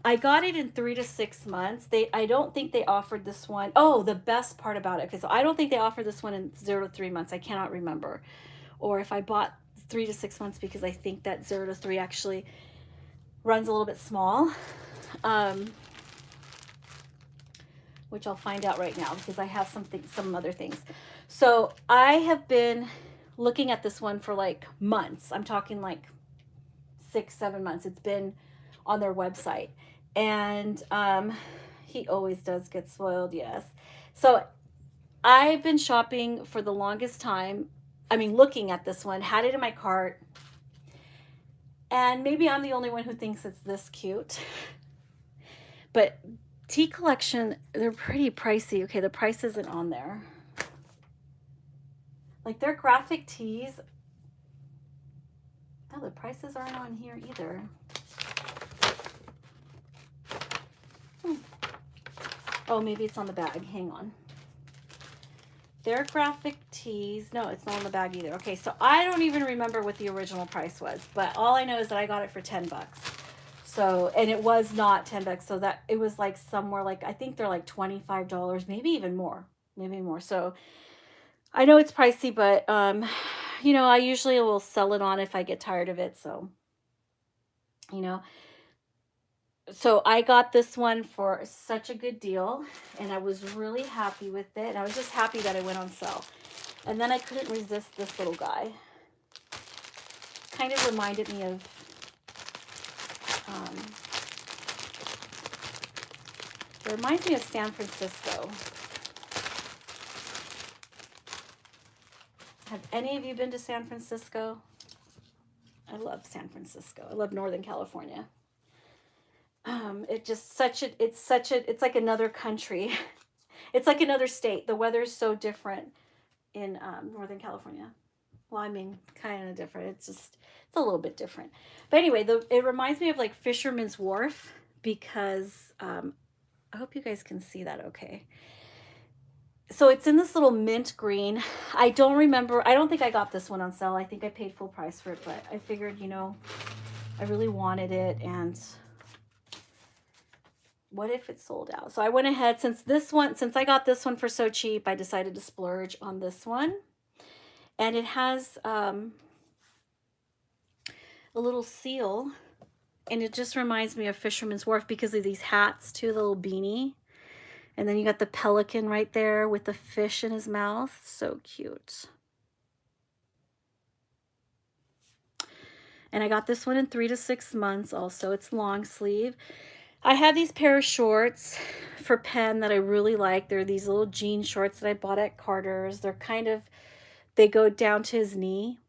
I got it in 3 to 6 months. I don't think they offered this one. Oh, the best part about it, because I don't think they offered this one in 0 to 3 months. I cannot remember. Or if I bought 3 to 6 months, because I think that 0 to 3 actually runs a little bit small. Which I'll find out right now because I have some other things. So I have been looking at this one for like months. I'm talking like 6, 7 months. It's been on their website. And he always does get spoiled, yes. So I've been shopping for the longest time. I mean, looking at this one, had it in my cart. And maybe I'm the only one who thinks it's this cute. But tea collection, they're pretty pricey. Okay, the price isn't on there. Like their graphic tees, no, the prices aren't on here either. Oh, maybe it's on the bag. Hang on. Their graphic tees, no, it's not on the bag either. Okay, so I don't even remember what the original price was, but all I know is that I got it for 10 bucks. So, and it was not 10 bucks. So that it was like somewhere like, I think they're like $25, maybe even more, maybe more. So I know it's pricey, but, you know, I usually will sell it on if I get tired of it. So, you know, so I got this one for such a good deal and I was really happy with it. And I was just happy that it went on sale. And then I couldn't resist this little guy. Kind of reminded me of, it reminds me of San Francisco. Have any of you been to San Francisco? I love San Francisco. I love Northern California. It's like another country. It's like another state. The weather's so different in Northern California. Well, I mean, kind of different. It's a little bit different. But anyway, it reminds me of like Fisherman's Wharf because I hope you guys can see that okay. So it's in this little mint green. I don't remember. I don't think I got this one on sale. I think I paid full price for it, but I figured, you know, I really wanted it and what if it sold out? So I went ahead, since I got this one for so cheap, I decided to splurge on this one. And it has a little seal, and it just reminds me of Fisherman's Wharf because of these hats too, the little beanie. And then you got the pelican right there with the fish in his mouth. So cute. And I got this one in 3 to 6 months also. It's long sleeve. I have these pair of shorts for Penn that I really like. They're these little jean shorts that I bought at Carter's. They're they go down to his knee.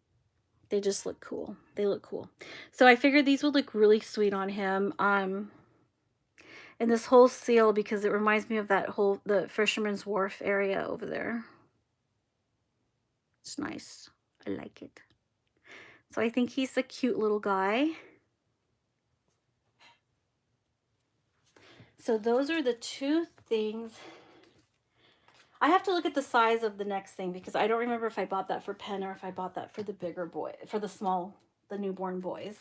They just look cool. They look cool. So I figured these would look really sweet on him. And this whole seal, because it reminds me of the Fisherman's Wharf area over there. It's nice. I like it. So I think he's a cute little guy. So those are the two things. I have to look at the size of the next thing because I don't remember if I bought that for Penn or if I bought that for the bigger boy, for the newborn boys.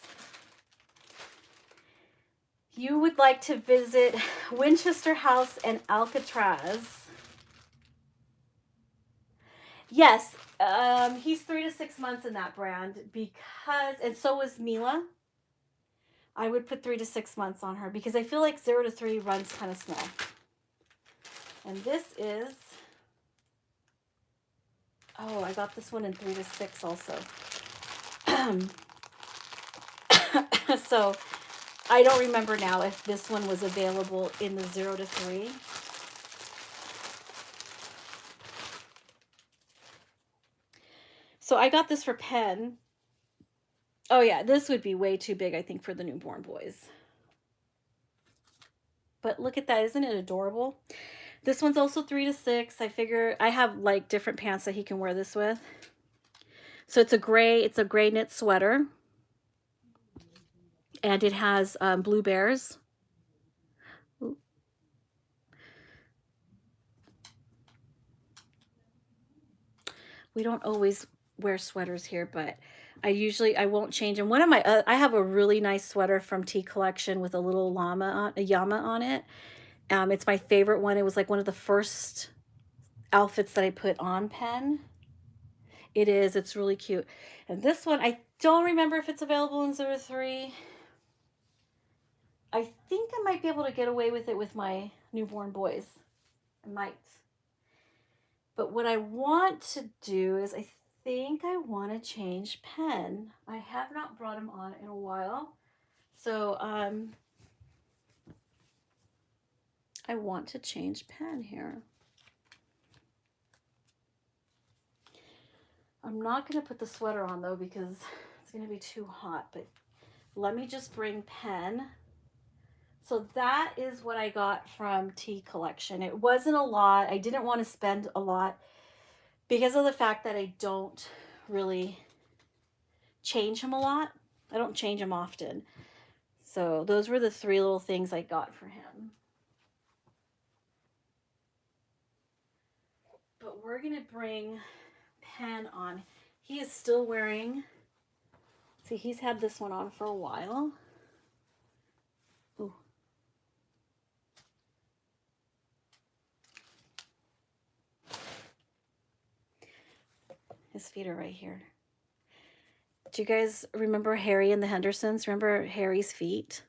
You would like to visit Winchester House and Alcatraz. Yes, he's 3 to 6 months in that brand because, and so was Mila. I would put 3 to 6 months on her because I feel like 0 to 3 runs kind of small. And this is, oh, I got this one in 3 to 6 also. So I don't remember now if this one was available in the 0 to 3. So I got this for Penn. Oh yeah, this would be way too big, I think, for the newborn boys. But look at that, isn't it adorable? This one's also 3 to 6. I figure I have like different pants that he can wear this with. So it's a gray knit sweater. And it has blue bears. Ooh. We don't always wear sweaters here, but I won't change them. One of my, I have a really nice sweater from Tea Collection with a little a llama on it. It's my favorite one. It was like one of the first outfits that I put on Pen. It is, it's really cute. And this one, I don't remember if it's available in 03. I think I might be able to get away with it with my newborn boys. I might. But what I want to do is I think I want to change Pen. I have not brought him on in a while. So I want to change Pen here. I'm not going to put the sweater on though because it's going to be too hot, but let me just bring Pen. So that is what I got from Tea Collection. It wasn't a lot. I didn't want to spend a lot because of the fact that I don't really change him a lot. I don't change him often. So those were the 3 little things I got for him. But we're going to bring Pen on. He is still wearing, see, he's had this one on for a while. Ooh. His feet are right here. Do you guys remember Harry and the Hendersons? Remember Harry's feet?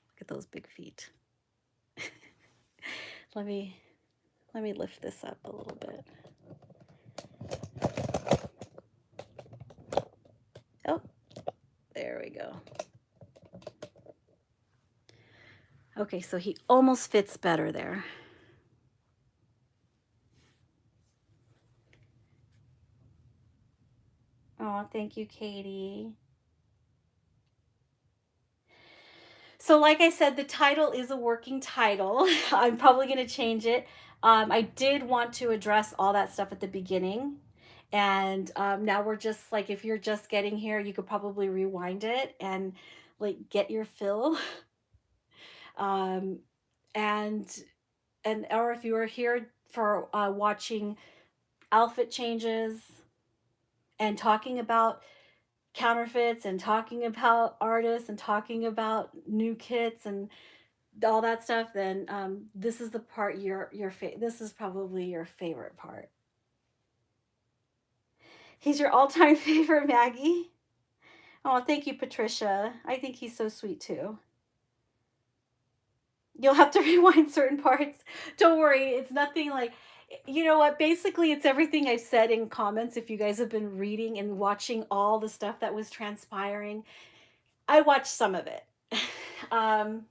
Look at those big feet. Let me lift this up a little bit. Oh, there we go. Okay, so he almost fits better there. Oh, thank you, Katie. So like I said, the title is a working title. I'm probably going to change it. I did want to address all that stuff at the beginning. And now we're just like, if you're just getting here, you could probably rewind it and like get your fill. and or if you are here for watching outfit changes and talking about counterfeits and talking about artists and talking about new kits and all that stuff, then this is the part this is probably your favorite part. He's your all-time favorite, Maggie. Oh, thank you, Patricia. I think he's so sweet too. You'll have to rewind certain parts. Don't worry, it's nothing like, you know what, basically it's everything I've said in comments. If you guys have been reading and watching all the stuff that was transpiring, I watched some of it. And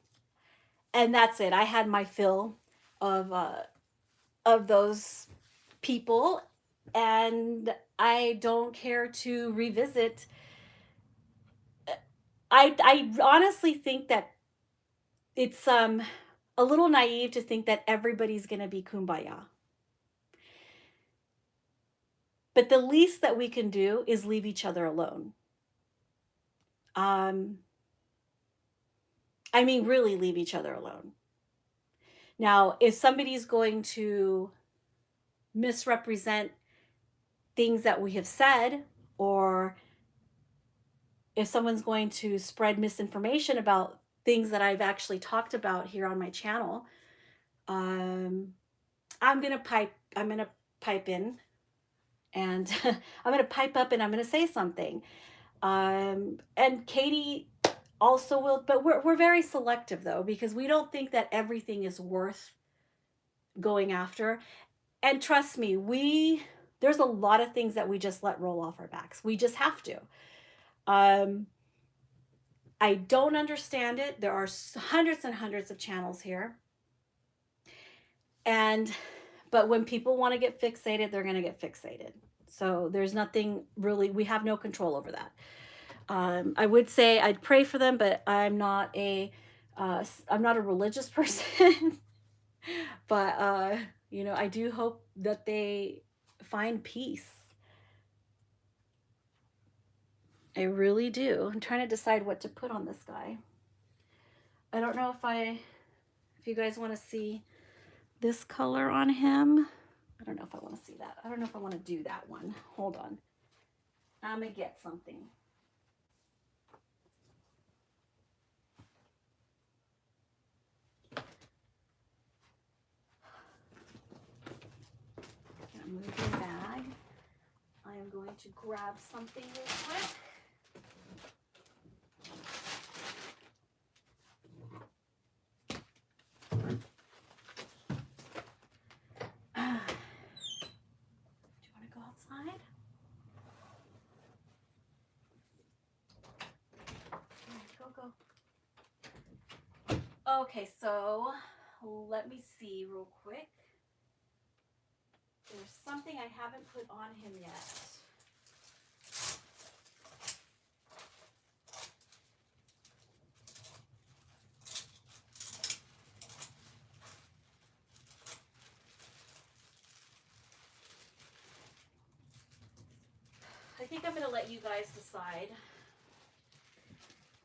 that's it. I had my fill of those people, and I don't care to revisit. I honestly think that it's a little naive to think that everybody's going to be kumbaya. But the least that we can do is leave each other alone. I mean, really leave each other alone. Now, if somebody's going to misrepresent things that we have said, or if someone's going to spread misinformation about things that I've actually talked about here on my channel, I'm gonna pipe in, and I'm gonna pipe up and I'm gonna say something. And Katie also will, but we're very selective though, because we don't think that everything is worth going after. And trust me, there's a lot of things that we just let roll off our backs. We just have to. I don't understand it. There are hundreds and hundreds of channels here. But when people want to get fixated, they're going to get fixated. So there's nothing really, we have no control over that. I would say I'd pray for them, but I'm not a religious person. But, you know, I do hope that they find peace. I really do. I'm trying to decide what to put on this guy. I don't know if you guys want to see this color on him. I don't know if I want to see that. I don't know if I want to do that one. Hold on. I'm going to get something. I'm moving the bag. I am going to grab something real quick. Do you want to go outside? Go. Okay, so let me see real quick. There's something I haven't put on him yet. I think I'm going to let you guys decide.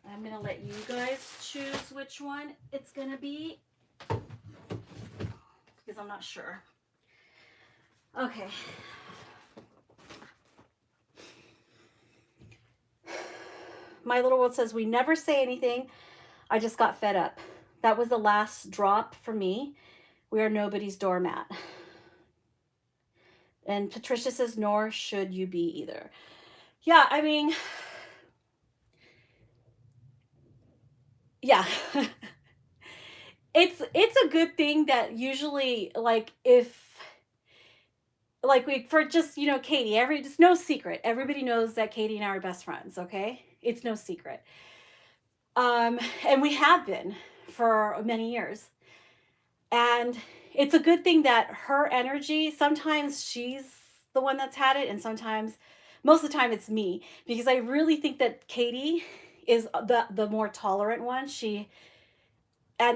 I'm going to let you guys choose which one it's going to be, because I'm not sure. Okay. My Little World says, we never say anything. I just got fed up. That was the last drop for me. We are nobody's doormat. And Patricia says, nor should you be either. Yeah, I mean, yeah. It's a good thing that usually, like, if, like, we, for just, you know, Katie, it's no secret. Everybody knows that Katie and I are best friends, okay? It's no secret. And we have been for many years. And it's a good thing that her energy, sometimes she's the one that's had it, and sometimes, most of the time, it's me, because I really think that Katie is the more tolerant one. She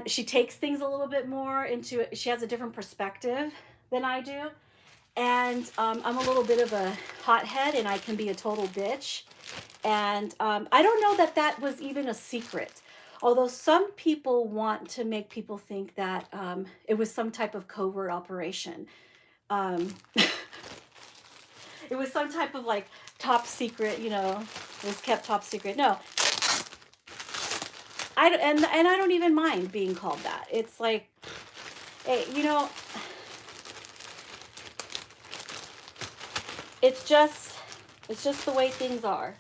takes things a little bit more into it. She has a different perspective than I do. And I'm a little bit of a hothead, and I can be a total bitch. And I don't know that that was even a secret. Although some people want to make people think that it was some type of covert operation. It was some type of like top secret, you know, it was kept top secret. No. And I don't even mind being called that. It's like, hey, you know, it's just the way things are.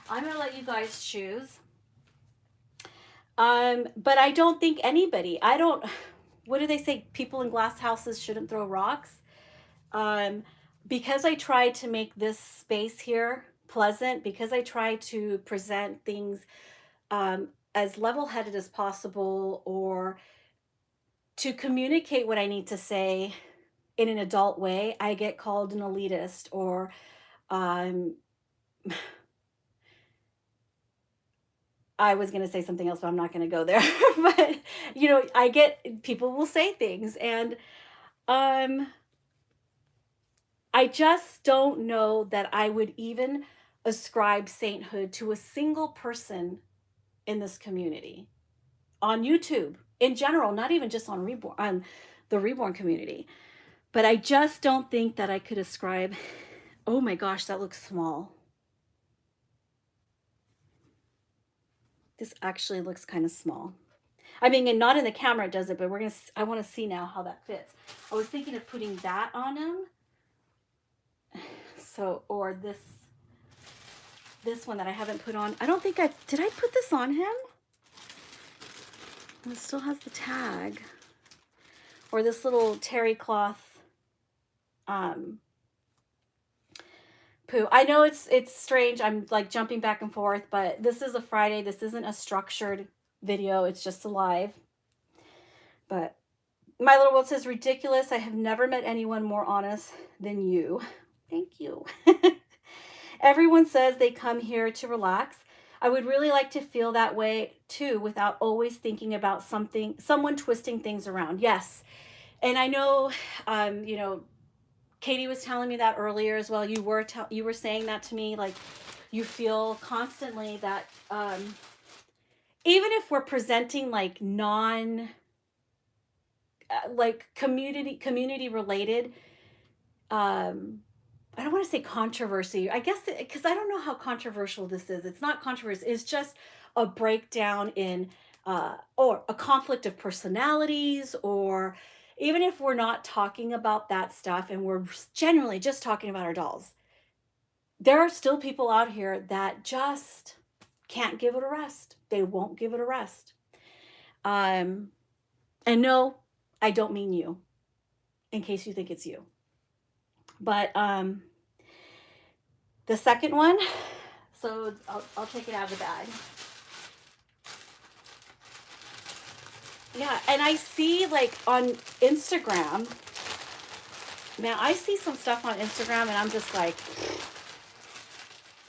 I'm going to let you guys choose. But I don't think anybody, what do they say? People in glass houses shouldn't throw rocks. Because I tried to make this space here pleasant, because I try to present things as level-headed as possible, or to communicate what I need to say in an adult way, I get called an elitist, or I was going to say something else, but I'm not going to go there. But, you know, people will say things, and I just don't know that I would even ascribe sainthood to a single person in this community, on YouTube in general, not even just on the Reborn community. But I just don't think that I could ascribe, oh my gosh, that looks small. This actually looks kind of small. I mean, and not in the camera does it, but I want to see now how that fits. I was thinking of putting that on him. So, or this one that I haven't put on. I don't think did I put this on him? It still has the tag. Or this little terry cloth poo. I know it's strange. I'm like jumping back and forth, but this is a Friday. This isn't a structured video. It's just a live. But My Little World says, ridiculous. I have never met anyone more honest than you. Thank you. Everyone says they come here to relax. I would really like to feel that way too, without always thinking about someone twisting things around. Yes. And I know, you know, Katie was telling me that earlier as well. You were saying that to me, like you feel constantly that even if we're presenting like like community related, I don't want to say controversy. I guess because I don't know how controversial this is. It's not controversy. It's just a breakdown in or a conflict of personalities, or even if we're not talking about that stuff and we're genuinely just talking about our dolls, there are still people out here that just can't give it a rest. They won't give it a rest. Um, and no, I don't mean you, in case you think it's you. But the second one, so I'll take it out of the bag. Yeah, and I see like on Instagram, man, I see some stuff on Instagram and I'm just like,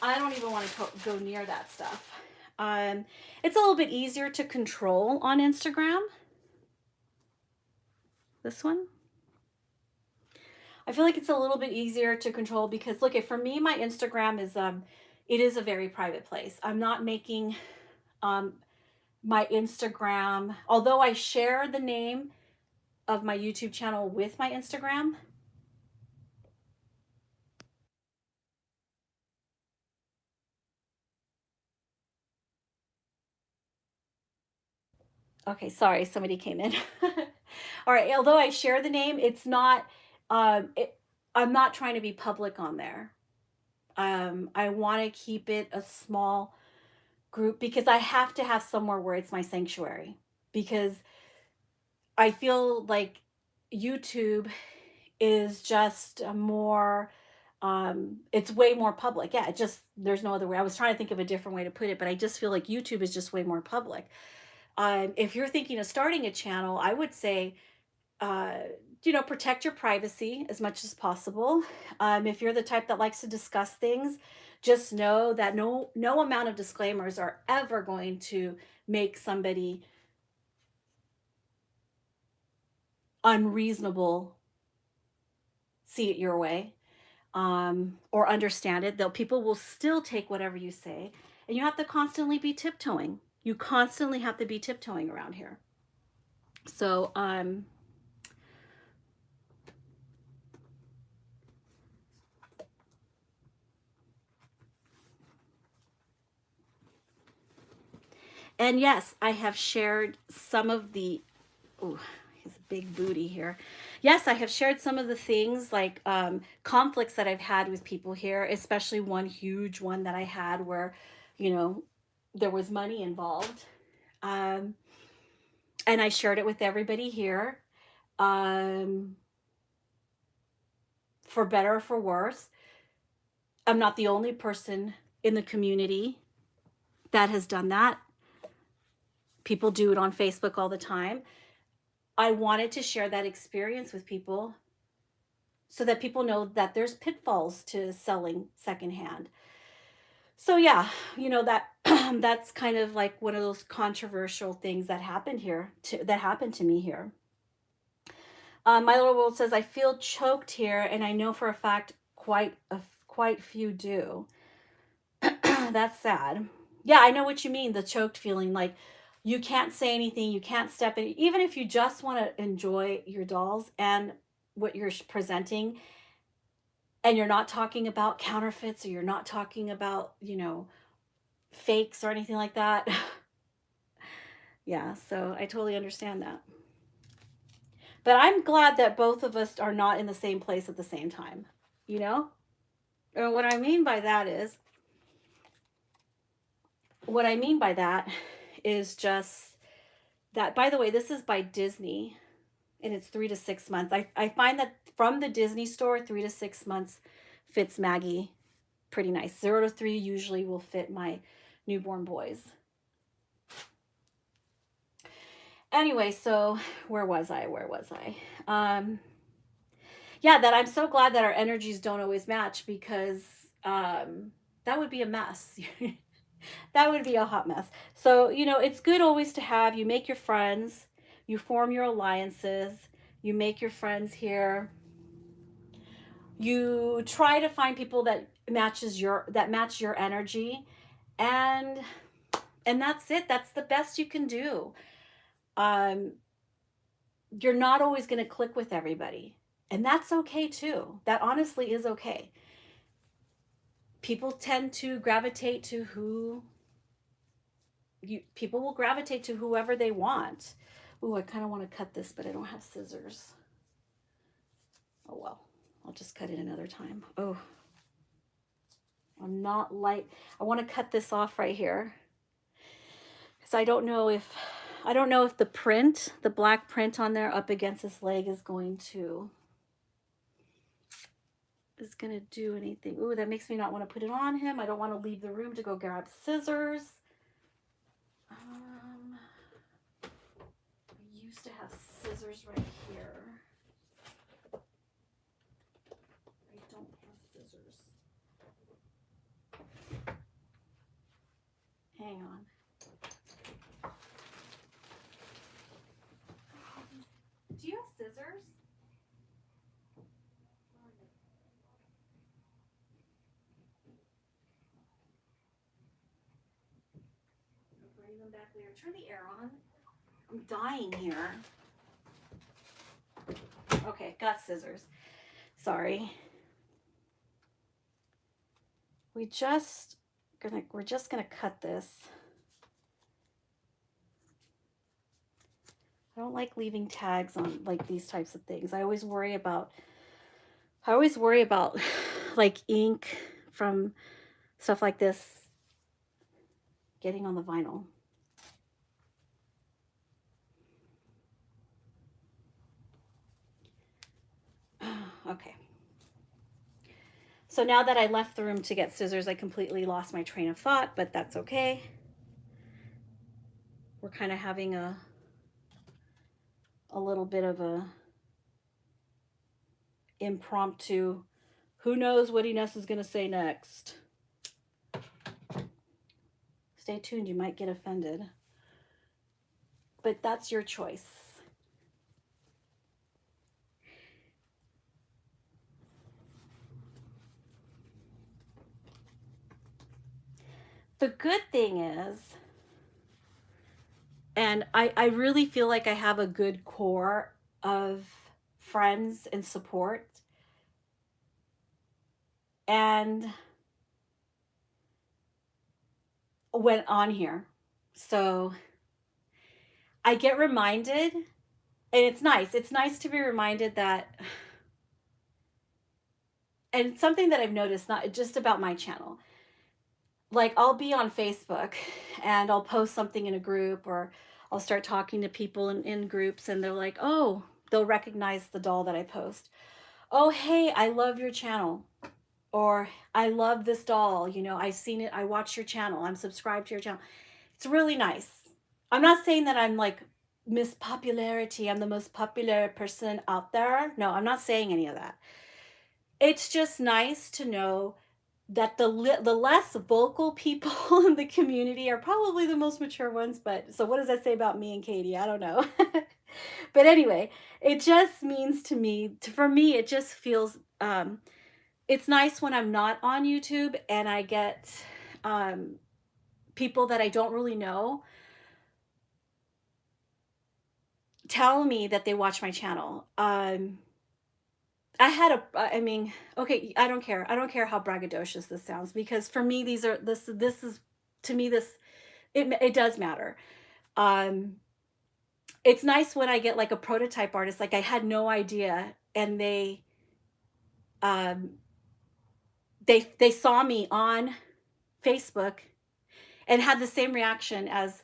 I don't even want to go near that stuff. It's a little bit easier to control on Instagram. This one. I feel like it's a little bit easier to control because look, for me, my Instagram is it is a very private place. I'm not making um my Instagram, although I share the name of my YouTube channel with my Instagram. Okay, sorry, somebody came in. All right, although I share the name, it's not I'm not trying to be public on there. I want to keep it a small group because I have to have somewhere where it's my sanctuary, because I feel like YouTube is just a more it's way more public. Yeah, it just there's no other way. I was trying to think of a different way to put it, but I just feel like YouTube is just way more public. If you're thinking of starting a channel, I would say uh, protect your privacy as much as possible. If you're the type that likes to discuss things, just know that no amount of disclaimers are ever going to make somebody unreasonable see it your way, or understand it. Though people will still take whatever you say, and you have to constantly be tiptoeing. You constantly have to be tiptoeing around here. So and yes, I have shared some of the, oh, his big booty here. Yes, I have shared some of the things like conflicts that I've had with people here, especially one huge one that I had where, you know, there was money involved. Um, and I shared it with everybody here, um, for better or for worse. I'm not the only person in the community that has done that. People do it on Facebook all the time. I wanted to share that experience with people so that people know that there's pitfalls to selling secondhand. So yeah, that that's kind of like one of those controversial things that happened to me here. My little world says I feel choked here, and I know for a fact quite few do. That's sad. Yeah, I know what you mean. The choked feeling, like you can't say anything, you can't step in, even if you just want to enjoy your dolls and what you're presenting, and you're not talking about counterfeits or you're not talking about, fakes or anything like that. Yeah, so I totally understand that. But I'm glad that both of us are not in the same place at the same time, you know? And what I mean by that is just that, by the way, this is by Disney and it's 3 to 6 months. I find that from the Disney store, 3 to 6 months fits Maggie pretty nice. 0 to 3 usually will fit my newborn boys. Anyway, so where was I? Yeah, that I'm so glad that our energies don't always match, because that would be a mess. That would be a hot mess. So, it's good always to have, you make your friends, you form your alliances, you make your friends here. You try to find people that match your energy, and that's it. That's the best you can do. Um you're not always going to click with everybody. And that's okay too. That honestly is okay. People tend to gravitate to people will gravitate to whoever they want. Ooh, I kind of want to cut this, but I don't have scissors. Oh well, I'll just cut it another time. Oh, I'm not light. I want to cut this off right here. So I don't know if the print, the black print on there up against this leg is going to do anything. Ooh, that makes me not want to put it on him. I don't want to leave the room to go grab scissors. I used to have scissors right here. I don't have scissors. Hang on. Do you have scissors? I'll bring them back later. Turn the air on. I'm dying here. Okay, got scissors. Sorry. We're just gonna cut this. I don't like leaving tags on like these types of things. I always worry about like ink from stuff like this getting on the vinyl. Okay. So now that I left the room to get scissors, I completely lost my train of thought, but that's okay. We're kind of having a little bit of a impromptu, who knows what Ines is going to say next. Stay tuned, you might get offended. But that's your choice. The good thing is, and I really feel like I have a good core of friends and support. And went on here. So I get reminded, and it's nice. It's nice to be reminded that, and it's something that I've noticed, not just about my channel. Like I'll be on Facebook and I'll post something in a group, or I'll start talking to people in groups, and they're like, oh, they'll recognize the doll that I post. Oh, hey, I love your channel. Or I love this doll. You know, I've seen it. I watch your channel. I'm subscribed to your channel. It's really nice. I'm not saying that I'm like Miss Popularity. I'm the most popular person out there. No, I'm not saying any of that. It's just nice to know that the less vocal people in the community are probably the most mature ones. But so what does that say about me and Katie? I don't know. But anyway, it just means to me, for me, it just feels, it's nice when I'm not on YouTube and I get people that I don't really know tell me that they watch my channel. I mean, okay, I don't care. I don't care how braggadocious this sounds, because for me, this is, to me, it does matter. Um, it's nice when I get like a prototype artist, like I had no idea, and um, they saw me on Facebook and had the same reaction as,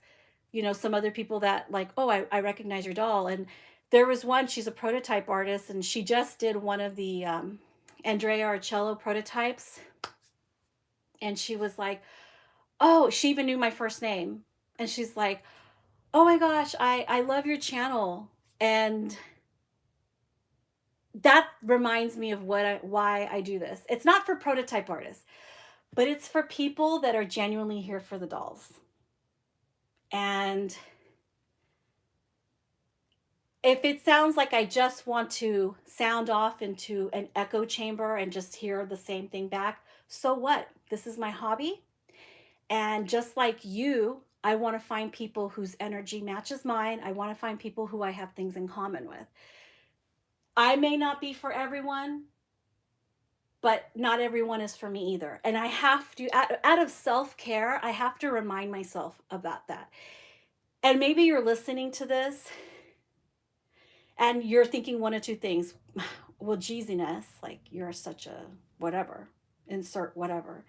you know, some other people that like, oh, I recognize your doll. And there was one, she's a prototype artist, and she just did one of the Andrea Arcello prototypes. And she was like, oh, she even knew my first name. And she's like, oh my gosh, I love your channel. And that reminds me of why I do this. It's not for prototype artists, but it's for people that are genuinely here for the dolls. And if it sounds like I just want to sound off into an echo chamber and just hear the same thing back, so what? This is my hobby. And just like you, I want to find people whose energy matches mine. I want to find people who I have things in common with. I may not be for everyone, but not everyone is for me either. And I have to, out of self care, I have to remind myself about that. And maybe you're listening to this and you're thinking one of two things. Well, Jeeziness, like you're such a whatever, insert whatever.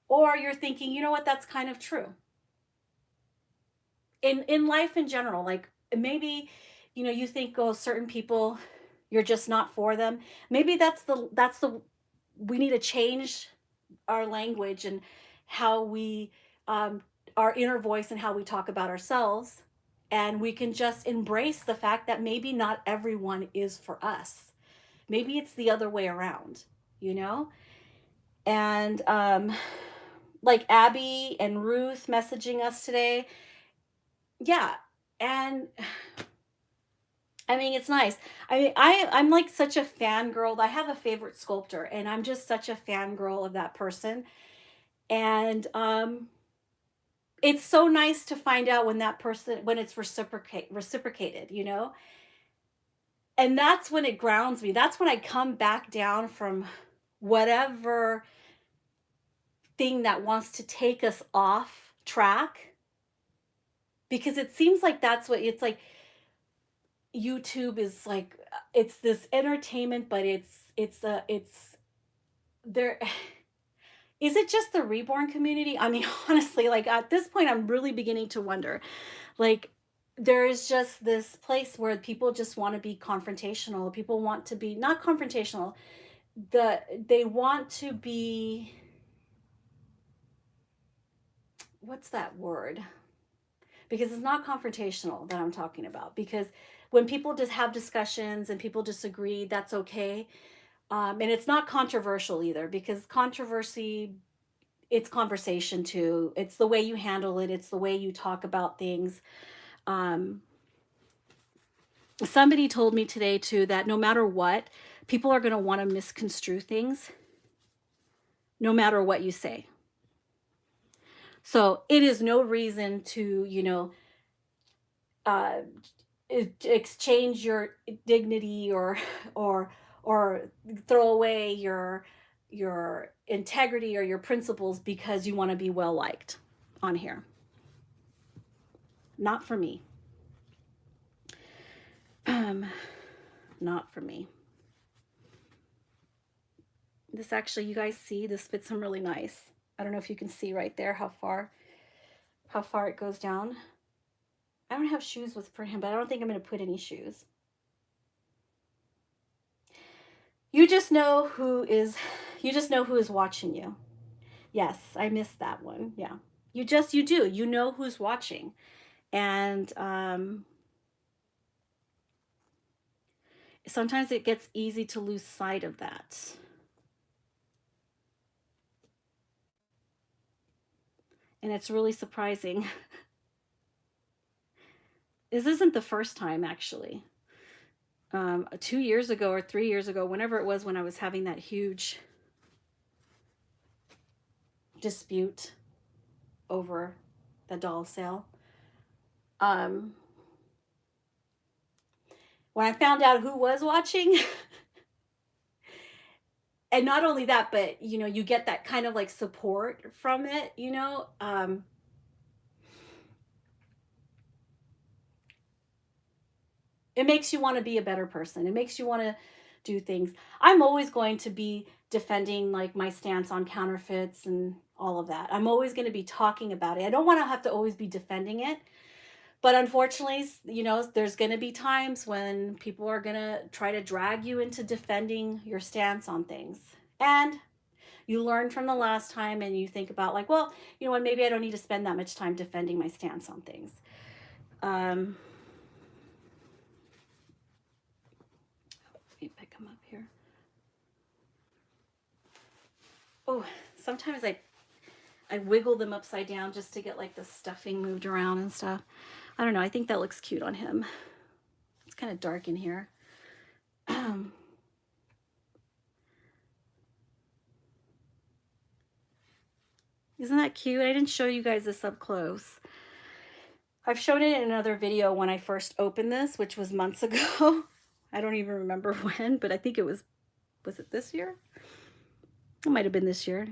Or you're thinking, you know what, that's kind of true. In life in general, like maybe, you think, oh, certain people, you're just not for them. Maybe that's the we need to change our language and how we our inner voice and how we talk about ourselves, and we can just embrace the fact that maybe not everyone is for us. Maybe it's the other way around, you know and like Abby and Ruth messaging us today. Yeah. And I mean, it's nice. I mean, I'm like such a fangirl. I have a favorite sculptor, and I'm just such a fangirl of that person. And it's so nice to find out when that person, when it's reciprocated, and that's when it grounds me. That's when I come back down from whatever thing that wants to take us off track, because it seems like that's what it's like. YouTube is like, it's this entertainment, but it's there. Is it just the Reborn community? I mean, honestly, like at this point, I'm really beginning to wonder. Like, there is just this place where people just want to be confrontational. People want to be not confrontational. They want to be, what's that word? Because it's not confrontational that I'm talking about. Because when people just have discussions and people disagree, that's okay. And it's not controversial either, because controversy, it's conversation too. It's the way you handle it. It's the way you talk about things. Um, Somebody told me today too that no matter what, people are going to want to misconstrue things, no matter what you say. So it is no reason to, uh, exchange your dignity, or or throw away your integrity or your principles because you want to be well liked on here. Not for me. um Not for me. This actually, you guys see, this fits him really nice. I don't know if you can see right there how far it goes down. I don't have shoes with for him, but I don't think I'm going to put any shoes. You just know who is watching you. Yes, I missed that one. Yeah. You do. You know who's watching. And sometimes it gets easy to lose sight of that. And it's really surprising. This isn't the first time, actually. 2 years ago or 3 years ago, whenever it was, when I was having that huge dispute over the doll sale, um, when I found out who was watching, and not only that, but you get that kind of like support from it, it makes you want to be a better person. It makes you want to do things. I'm always going to be defending like my stance on counterfeits and all of that. I'm always going to be talking about it. I don't want to have to always be defending it. But unfortunately, there's going to be times when people are going to try to drag you into defending your stance on things. And you learn from the last time and you think about like, well, you know what, maybe I don't need to spend that much time defending my stance on things. Let me pick them up here. Oh, sometimes I wiggle them upside down just to get like the stuffing moved around and stuff. I don't know. I think that looks cute on him. It's kind of dark in here. Isn't that cute? I didn't show you guys this up close. I've shown it in another video when I first opened this, which was months ago. I don't even remember when, but I think it was it this year? It might have been this year.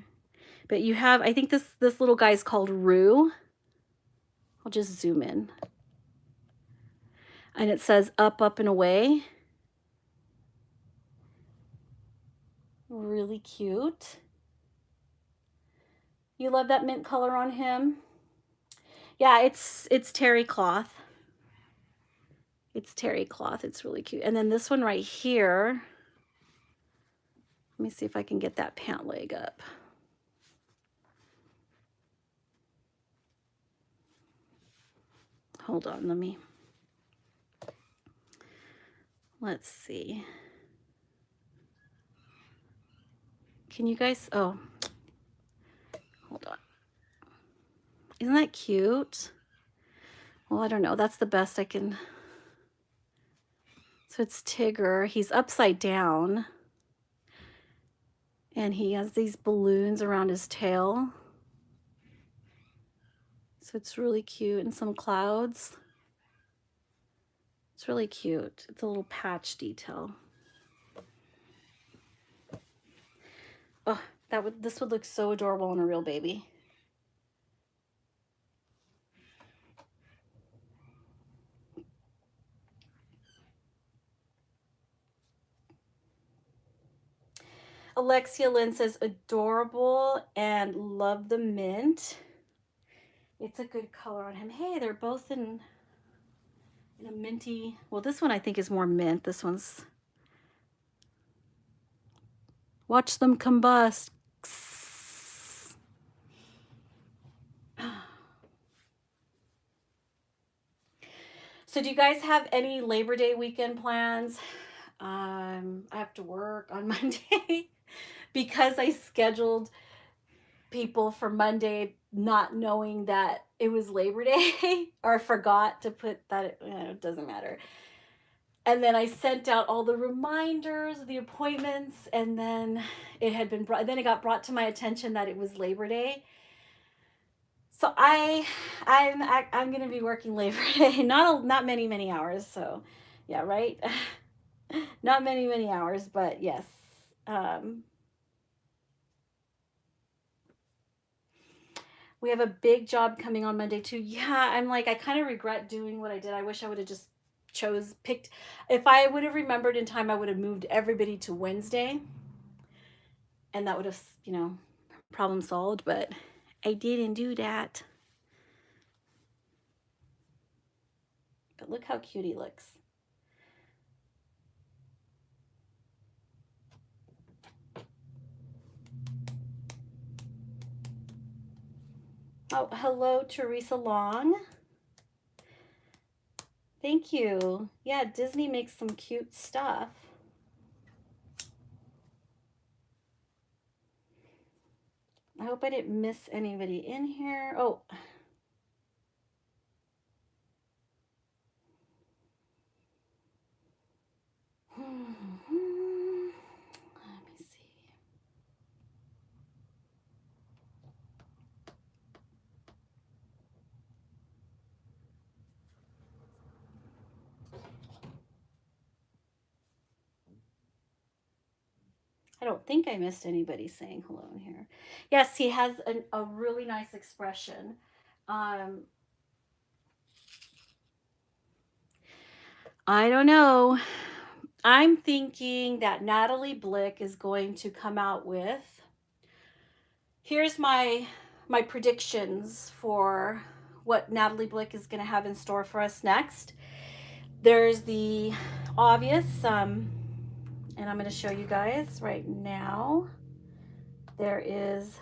But you have, I think this little guy's called Rue. I'll just zoom in. And it says up, up, and away. Really cute. You love that mint color on him? Yeah, it's terry cloth. It's terry cloth. It's really cute. And then this one right here, let me see if I can get that pant leg up. Hold on, let's see. Can you guys, oh, hold on. Isn't that cute? Well, I don't know. That's the best I can. So it's Tigger. He's upside down. And he has these balloons around his tail. So it's really cute, and some clouds. It's really cute. It's a little patch detail. Oh, this would look so adorable on a real baby. Alexia Lynn says adorable and love the mint. It's a good color on him. Hey, they're both in a minty. Well, this one I think is more mint. This one's. Watch them combust. So do you guys have any Labor Day weekend plans? I have to work on Monday because I scheduled people for Monday not knowing that it was Labor Day or forgot to put that, it doesn't matter. And then I sent out all the reminders, the appointments, and then it got brought to my attention that it was Labor Day. So I'm going to be working Labor Day, not many hours. So yeah, right. Not many hours, but yes. We have a big job coming on Monday too. Yeah, I'm like, I kind of regret doing what I did. I wish I would have just picked. If I would have remembered in time, I would have moved everybody to Wednesday. And that would have, problem solved, but I didn't do that. But look how cute he looks. Oh, hello, Teresa Long. Thank you. Yeah, Disney makes some cute stuff. I hope I didn't miss anybody in here. Oh. Let me see. I don't think I missed anybody saying hello in here. Yes, he has a really nice expression. I don't know. I'm thinking that Natalie Blick is going to come out with. Here's my predictions for what Natalie Blick is going to have in store for us next. There's the obvious, and I'm going to show you guys right now. There is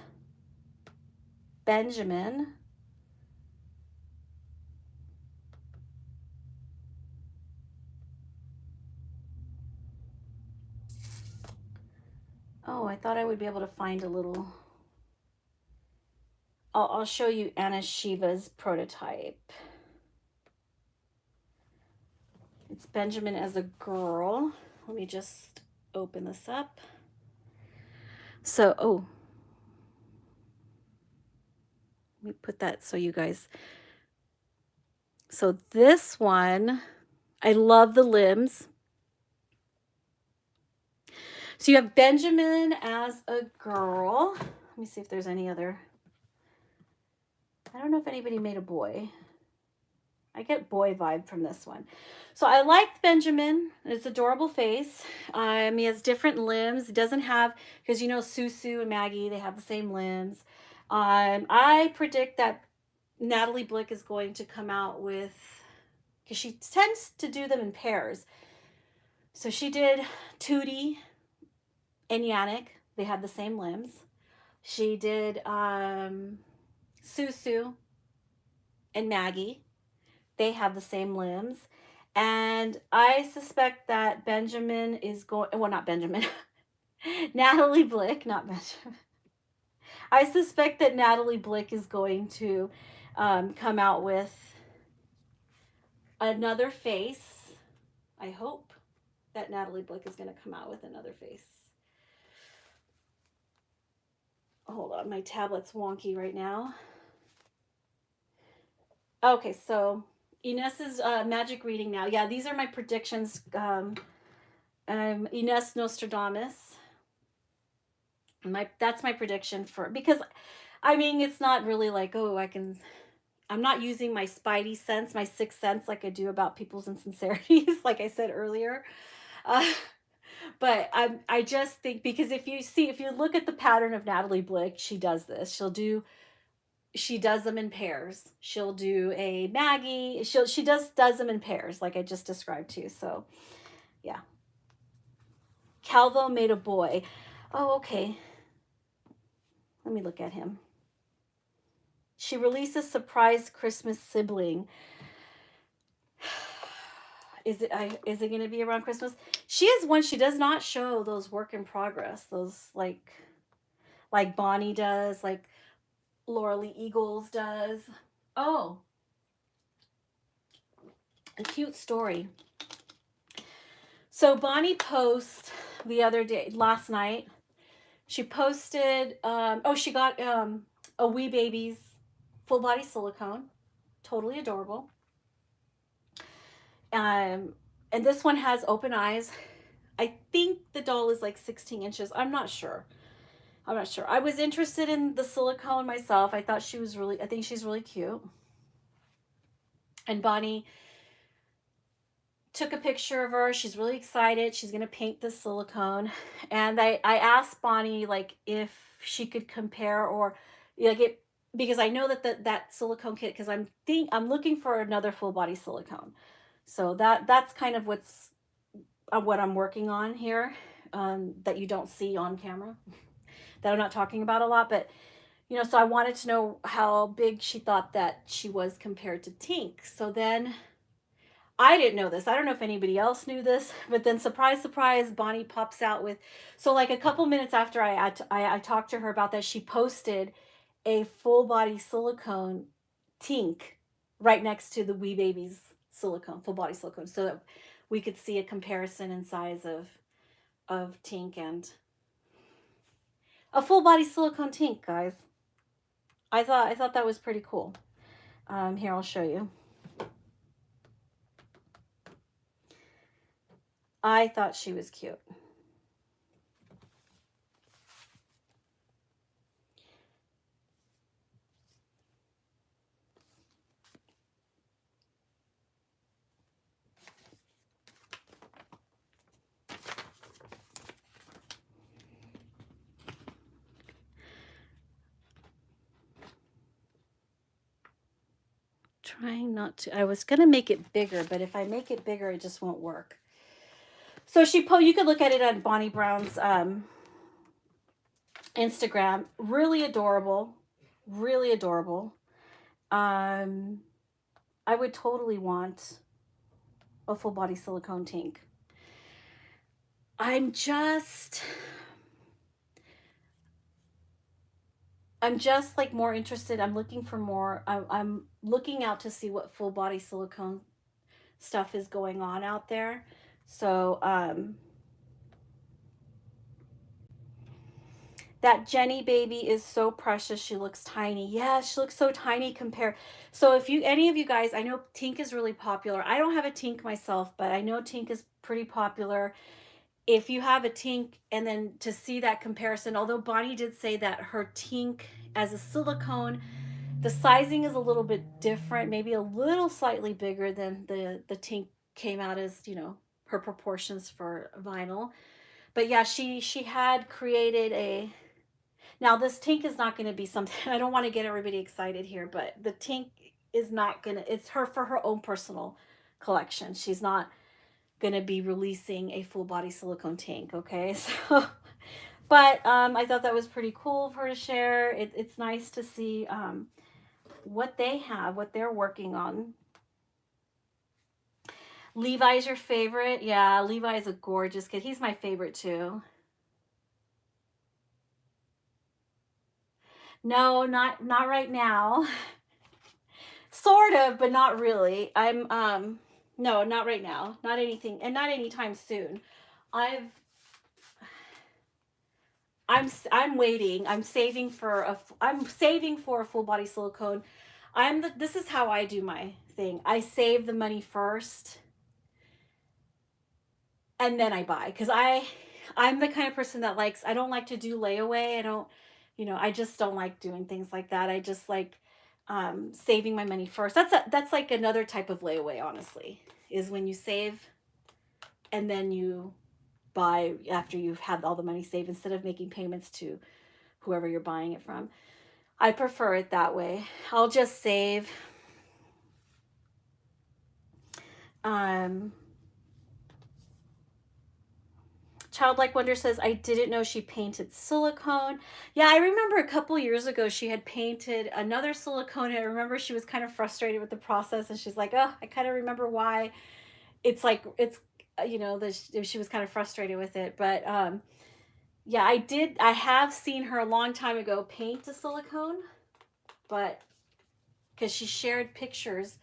Benjamin. Oh, I thought I would be able to find a little. I'll show you Anna Shiva's prototype. It's Benjamin as a girl. Let me just open this up. So, let me put that so you guys. So this one, I love the limbs. So you have Benjamin as a girl. Let me see if there's any other. I don't know if anybody made a boy. I get boy vibe from this one. So I liked Benjamin. It's adorable face. He has different limbs. He doesn't have, because you know Susu and Maggie, they have the same limbs. I predict that Natalie Blick is going to come out with, because she tends to do them in pairs. So she did Tootie and Yannick. They have the same limbs. She did Susu and Maggie. They have the same limbs. And I suspect that Benjamin is going, well, not Benjamin, Natalie Blick, not Benjamin. I suspect that Natalie Blick is going to come out with another face. I hope that Natalie Blick is going to come out with another face. Hold on, my tablet's wonky right now. Okay, so Inez's magic reading now. Yeah, these are my predictions. Inez Nostradamus. That's my prediction for, because I mean it's not really like, oh, I'm not using my spidey sense, my sixth sense, like I do about people's insincerities, like I said earlier. Uh, but I just think, because if you look at the pattern of Natalie Blick, she does this. She does them in pairs. She'll do a Maggie. She does them in pairs, like I just described to you. So, yeah. Calvo made a boy. Oh, okay. Let me look at him. She releases surprise Christmas sibling. Is it going to be around Christmas? She has one. She does not show those work in progress. Those like Bonnie does, like Laura Lee Eagles does. Oh, a cute story. So Bonnie posted the other day, last night. She posted. She got a Wee Babies full body silicone, totally adorable. And this one has open eyes. I think the doll is like 16 inches. I'm not sure. I was interested in the silicone myself. I think she's really cute. And Bonnie took a picture of her. She's really excited. She's going to paint the silicone. And I asked Bonnie, like, if she could compare or like it, because I know that silicone kit, because I'm looking for another full body silicone. So that's kind of what I'm working on here, that you don't see on camera, that I'm not talking about a lot. But so I wanted to know how big she thought that she was compared to Tink. So then I didn't know this. I don't know if anybody else knew this, but then surprise, surprise, Bonnie pops out with, so like a couple minutes after I talked to her about that, she posted a full body silicone Tink right next to the Wee Babies silicone, full body silicone, so that we could see a comparison in size of Tink and a full body silicone Tink, guys. I thought that was pretty cool. Here, I'll show you. I thought she was cute. Trying not to. I was going to make it bigger, but if I make it bigger, it just won't work. So you could look at it on Bonnie Brown's Instagram. Really adorable. Really adorable. I would totally want a full body silicone Tink. I'm just like more interested. I'm looking for more. I'm looking out to see what full body silicone stuff is going on out there. So that Jenny baby is so precious. She looks tiny. Yeah, she looks so tiny compared. So if any of you guys, I know Tink is really popular. I don't have a Tink myself, but I know Tink is pretty popular. if you have a Tink, and then to see that comparison, although Bonnie did say that her Tink as a silicone, the sizing is a little bit different, maybe a little slightly bigger than the Tink came out as, you know, her proportions for vinyl. But yeah, she had created a, now this Tink is not going to be something, I don't want to get everybody excited here, but the Tink is not going to, it's her for her own personal collection. She's not going to be releasing a full body silicone Tink, okay? So but I thought that was pretty cool of her to share. It's nice to see what they have, what they're working on. Levi's your favorite? Yeah, Levi's a gorgeous kid. He's my favorite too. No, not right now. Sort of, but not really. I'm no, not right now. Not anything, and not anytime soon. I've I'm waiting. I'm saving for a full body silicone. This is how I do my thing. I save the money first and then I buy, cuz I'm the kind of person that likes, I don't like to do layaway. I don't, you know, I just don't like doing things like that. I just like saving my money first. That's like another type of layaway, honestly, is when you save and then you buy after you've had all the money saved, instead of making payments to whoever you're buying it from. I prefer it that way. I'll just save. Um, Childlike Wonder says, I didn't know she painted silicone. Yeah, I remember a couple years ago she had painted another silicone. And I remember she was kind of frustrated with the process, and she's like, oh, I kind of remember why. It's like, it's, you know, she was kind of frustrated with it. But yeah, I have seen her a long time ago paint a silicone, but because she shared pictures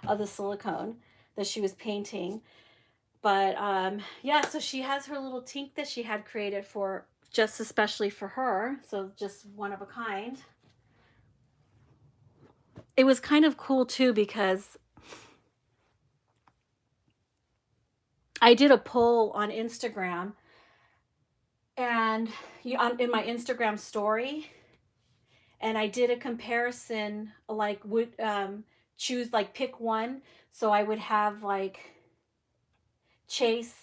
of the silicone that she was painting. But yeah, so she has her little Tink that she had created for just especially for her. So just one of a kind. It was kind of cool too, because I did a poll on Instagram, and in my Instagram story, and I did a comparison, like would choose, like pick one. So I would have like Chase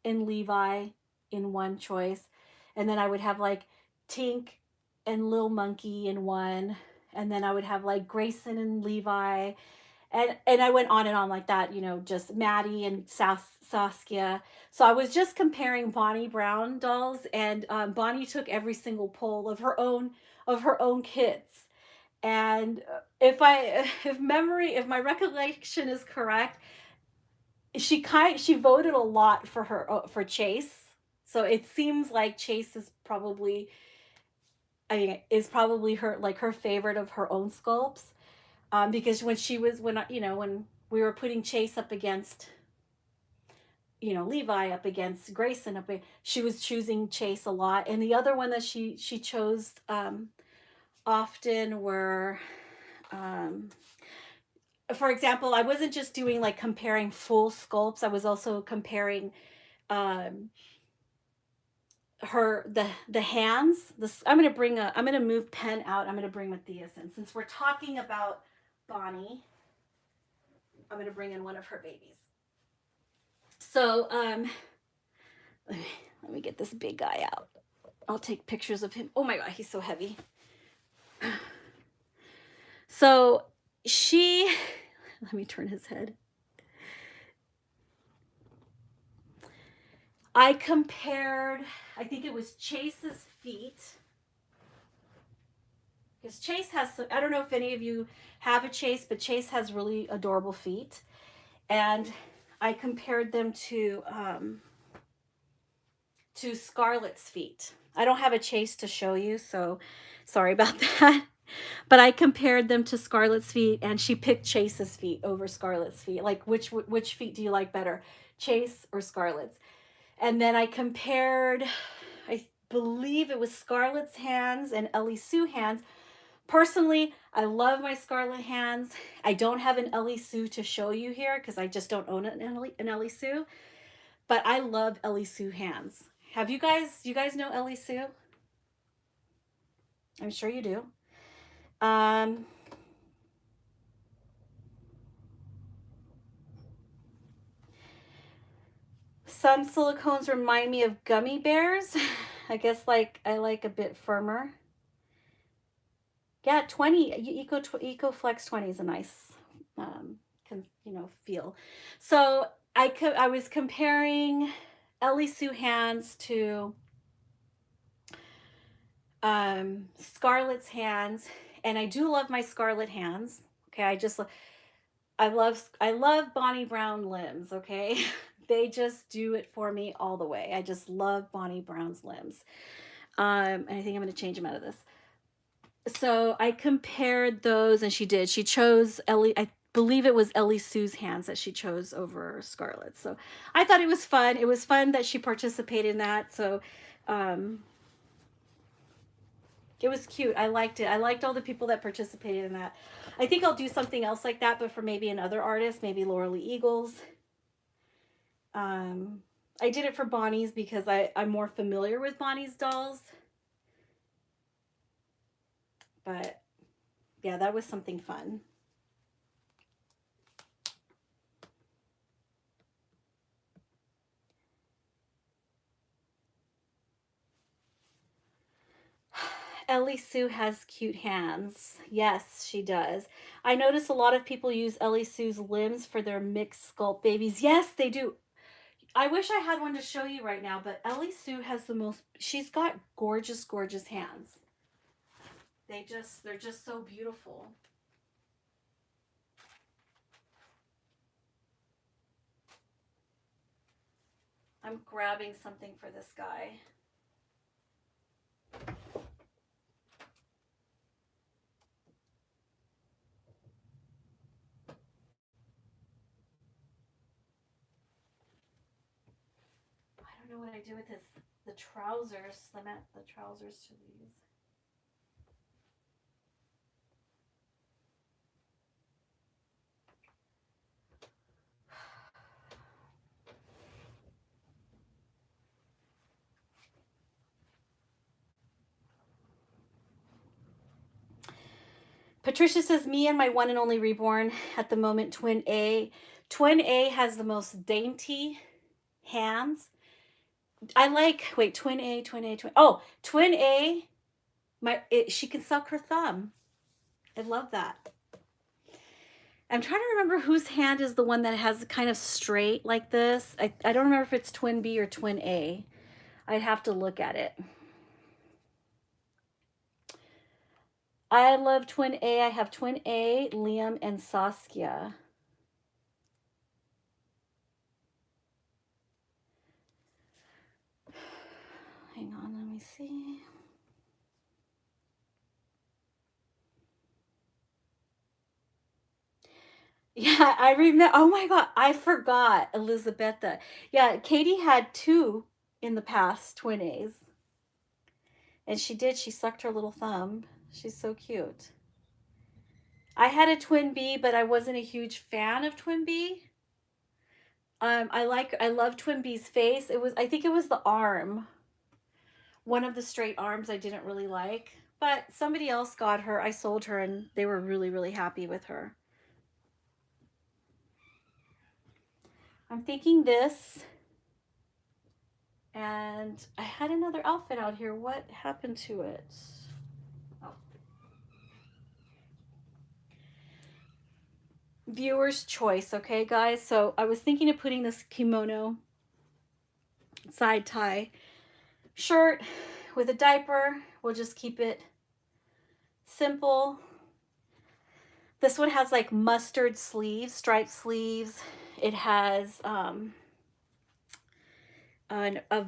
and Levi in one choice, and then I would have like Tink and Lil Monkey in one, and then I would have like Grayson and Levi, and I went on and on like that, you know, just Maddie and Saskia. So I was just comparing Bonnie Brown dolls, and Bonnie took every single poll of her own kids. And if my recollection is correct, she voted a lot for her for Chase. So it seems like Chase is probably, I mean, is probably her, like her favorite of her own sculpts. Because when we were putting Chase up against, you know, Levi up against Grayson she was choosing Chase a lot, and the other one that she chose often were, um, for example, I wasn't just doing like comparing full sculpts. I was also comparing um the hands. I'm gonna move Pen out. I'm gonna bring Matthias in, since we're talking about Bonnie. I'm gonna bring in one of her babies. So let me get this big guy out. I'll take pictures of him. Oh my god, he's so heavy. So let me turn his head. I compared, I think it was Chase's feet. Because Chase has some, I don't know if any of you have a Chase, but Chase has really adorable feet. And I compared them to Scarlett's feet. I don't have a Chase to show you, so sorry about that. But I compared them to Scarlett's feet, and she picked Chase's feet over Scarlett's feet. Like, which feet do you like better, Chase or Scarlett's? And then I compared, I believe it was Scarlett's hands and Ellie Sue hands. Personally, I love my Scarlett hands. I don't have an Ellie Sue to show you here because I just don't own an Ellie Sue. But I love Ellie Sue hands. Have you guys know Ellie Sue? I'm sure you do. Um, some silicones remind me of gummy bears. I guess like I like a bit firmer. Yeah, 20 EcoFlex 20 is a nice feel. So I was comparing Ellie Sue hands to Scarlett's hands, and I do love my Scarlett hands. Okay, I love Bonnie Brown limbs, okay? They just do it for me all the way. I just love Bonnie Brown's limbs. And I think I'm going to change them out of this. So I compared those, and she did. She chose Ellie. I believe it was Ellie Sue's hands that she chose over Scarlett. So I thought it was fun. It was fun that she participated in that. So it was cute. I liked it. I liked all the people that participated in that. I think I'll do something else like that, but for maybe another artist, maybe Laura Lee Eagles. I did it for Bonnie's because I'm more familiar with Bonnie's dolls. But yeah, that was something fun. Ellie Sue has cute hands. Yes, she does. I notice a lot of people use Ellie Sue's limbs for their mixed sculpt babies. Yes, they do. I wish I had one to show you right now, but Ellie Sue has she's got gorgeous, gorgeous hands. They're just so beautiful. I'm grabbing something for this guy. I don't know what I do with the trousers, the trousers to these. Patricia says, me and my one and only Reborn at the moment, Twin A. Twin A has the most dainty hands. I like, wait, Twin A, Twin A, Twin. Oh, Twin A, she can suck her thumb. I love that. I'm trying to remember whose hand is the one that has kind of straight like this. I don't remember if it's Twin B or Twin A. I'd have to look at it. I love Twin A. I have Twin A, Liam, and Saskia. Hang on, let me see. Yeah, I remember. Oh my God, I forgot Elizabetha. Yeah, Katie had two in the past, Twin A's. And she sucked her little thumb. She's so cute. I had a Twin B, but I wasn't a huge fan of Twin B. I love Twin B's face. I think it was the arm. One of the straight arms I didn't really like, but somebody else got her. I sold her and they were really, really happy with her. I'm thinking this. And I had another outfit out here. What happened to it? Oh. Viewer's choice, okay, guys? So I was thinking of putting this kimono side tie shirt with a diaper. We'll just keep it simple. This one has like mustard sleeves, striped sleeves. It has a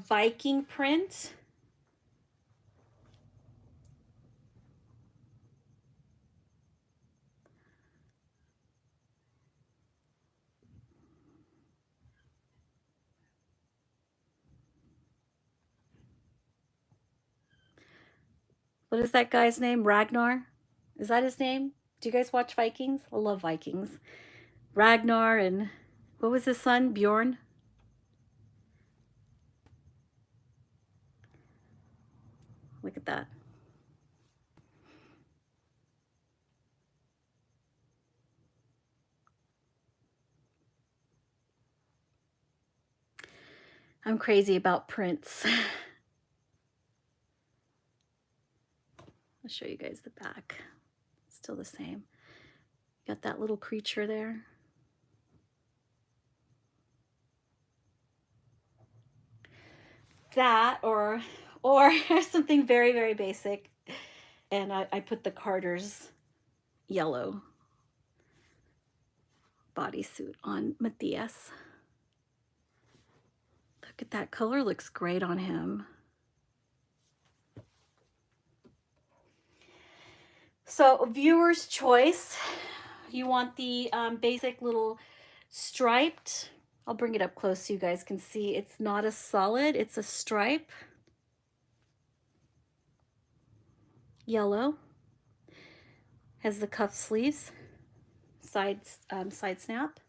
Viking print. What is that guy's name? Ragnar? Is that his name? Do you guys watch Vikings? I love Vikings. Ragnar and what was his son? Bjorn? that. I'm crazy about prints. I'll show you guys the back. Still the same. Got that little creature there. That or something very, very basic. And I put the Carter's yellow bodysuit on Matthias. Look at that color, looks great on him. So viewer's choice. You want the basic little striped. I'll bring it up close so you guys can see. It's not a solid, it's a stripe. Yellow. Has the cuff sleeves. Side snap.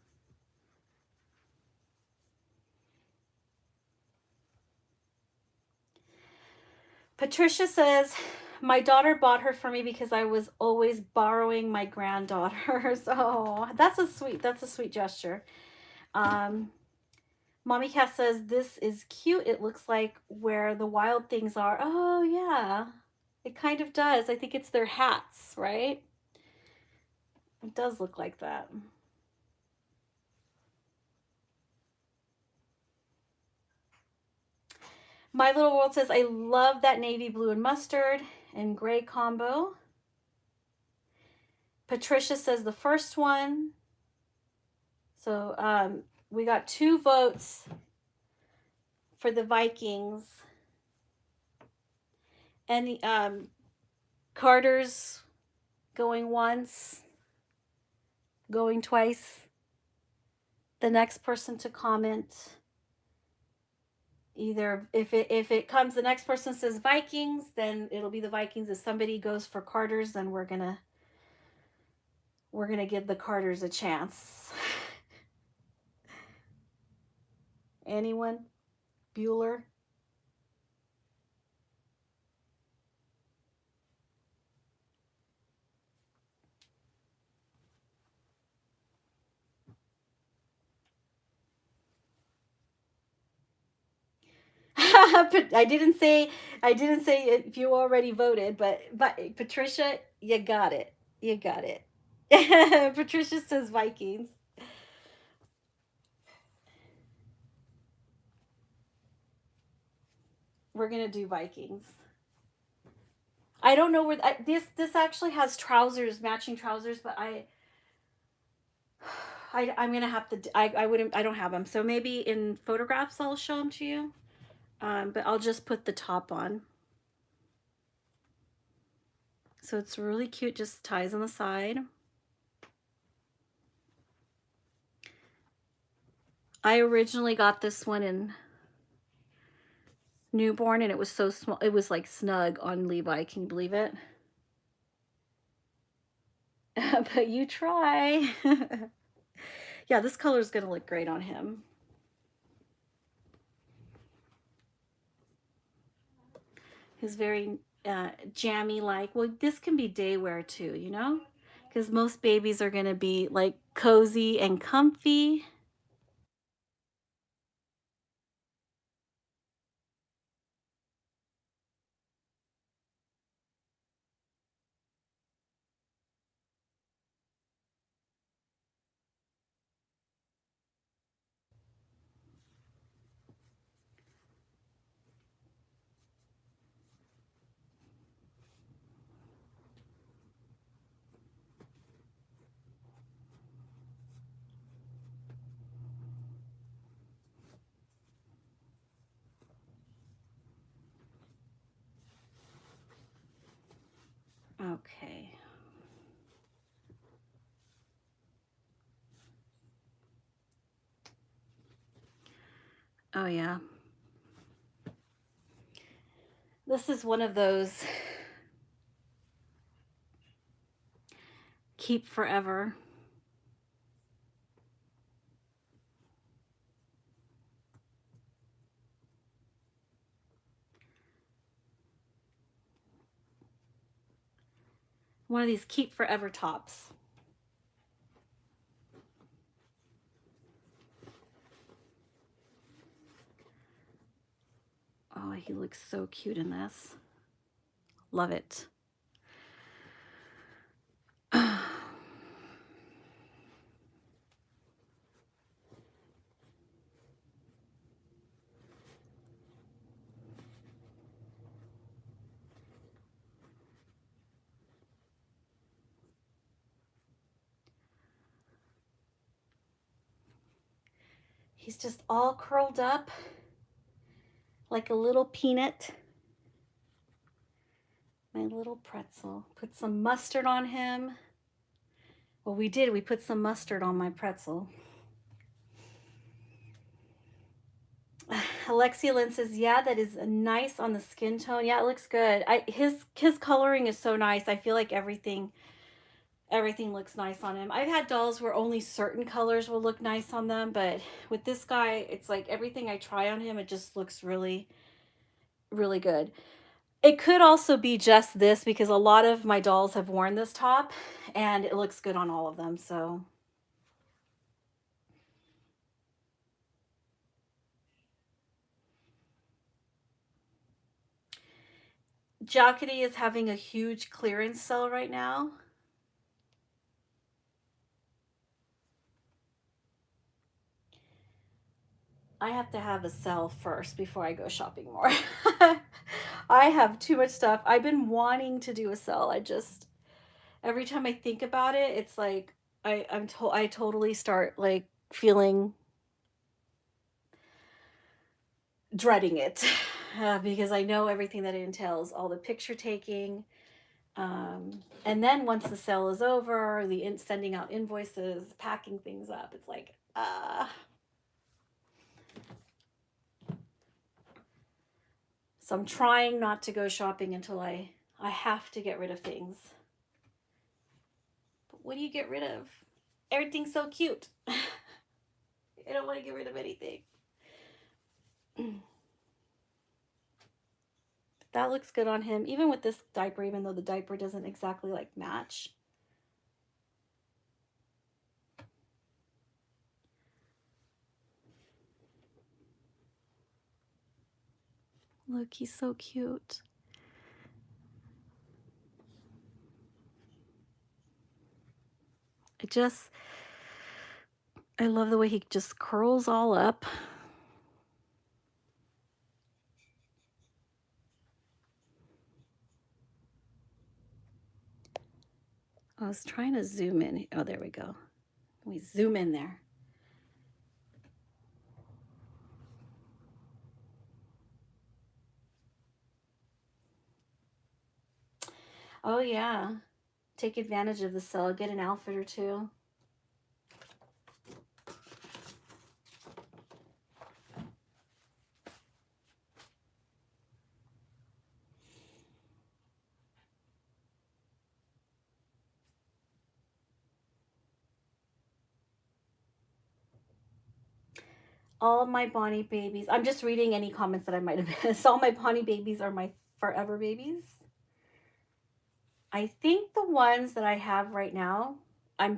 Patricia says, my daughter bought her for me because I was always borrowing my granddaughters. Oh, that's a sweet gesture. Mommy Cass says, this is cute. It looks like where the wild things are. Oh, yeah. It kind of does. I think it's their hats, right? It does look like that. My Little World says, I love that navy blue and mustard and gray combo. Patricia says the first one. So we got 2 votes for the Vikings. And Carter's going once, going twice. The next person to comment, either if it comes, the next person says Vikings, then it'll be the Vikings. If somebody goes for Carter's, then we're gonna give the Carters a chance. Anyone? Bueller? I didn't say if you already voted, but Patricia, you got it. You got it. Patricia says Vikings. We're gonna do Vikings. I don't know where this actually has trousers, matching trousers, but I'm gonna have to. I don't have them, so maybe in photographs I'll show them to you. But I'll just put the top on. So it's really cute, just ties on the side. I originally got this one in newborn and it was so small. It was like snug on Levi. Can you believe it? But you try. Yeah, this color is going to look great on him. His very jammy like. Well, this can be day wear too, you know? Because most babies are going to be like cozy and comfy. Okay. Oh, yeah. This is one of those keep forever. One of these keep forever tops. Oh, he looks so cute in this. Love it. He's just all curled up like a little peanut. My little pretzel. Put some mustard on him. Well, we did. We put some mustard on my pretzel. Alexia Lynn says, yeah, that is nice on the skin tone. Yeah, it looks good. His coloring is so nice. I feel like everything looks nice on him. I've had dolls where only certain colors will look nice on them, but with this guy, it's like everything I try on him, it just looks really, really good. It could also be just this because a lot of my dolls have worn this top and it looks good on all of them. So Jockety is having a huge clearance sale right now. I have to have a sale first before I go shopping more. I have too much stuff. I've been wanting to do a sale. Every time I think about it, it's like I totally start like feeling dreading it because I know everything that it entails, all the picture taking. And then once the sale is over, sending out invoices, packing things up, it's like, So I'm trying not to go shopping until I have to get rid of things. But what do you get rid of? Everything's so cute. I don't want to get rid of anything. That looks good on him, even with this diaper, even though the diaper doesn't exactly like match. Look, he's so cute. I love the way he just curls all up. I was trying to zoom in. Oh, there we go. We zoom in there. Oh, yeah. Take advantage of the sale. Get an outfit or two. All my Bonnie babies. I'm just reading any comments that I might have missed. All my Bonnie babies are my forever babies. I think the ones that I have right now, I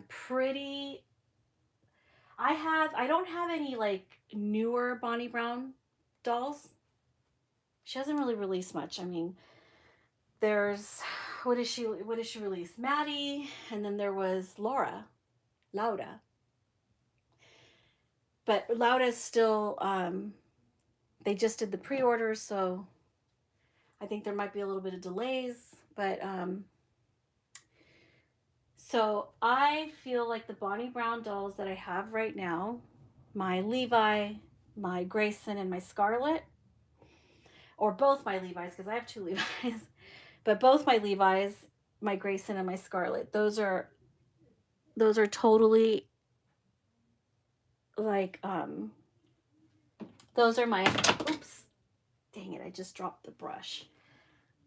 don't have any like newer Bonnie Brown dolls. She hasn't really released much. I mean, there's what did she release? Maddie, and then there was Laura. But Laura's still they just did the pre-orders, so I think there might be a little bit of delays, but so I feel like the Bonnie Brown dolls that I have right now, my Levi, my Grayson, and my Scarlet, or both my Levi's, because I have two Levi's, but both my Levi's, my Grayson, and my Scarlet, those are totally like those are my, oops, dang it, I just dropped the brush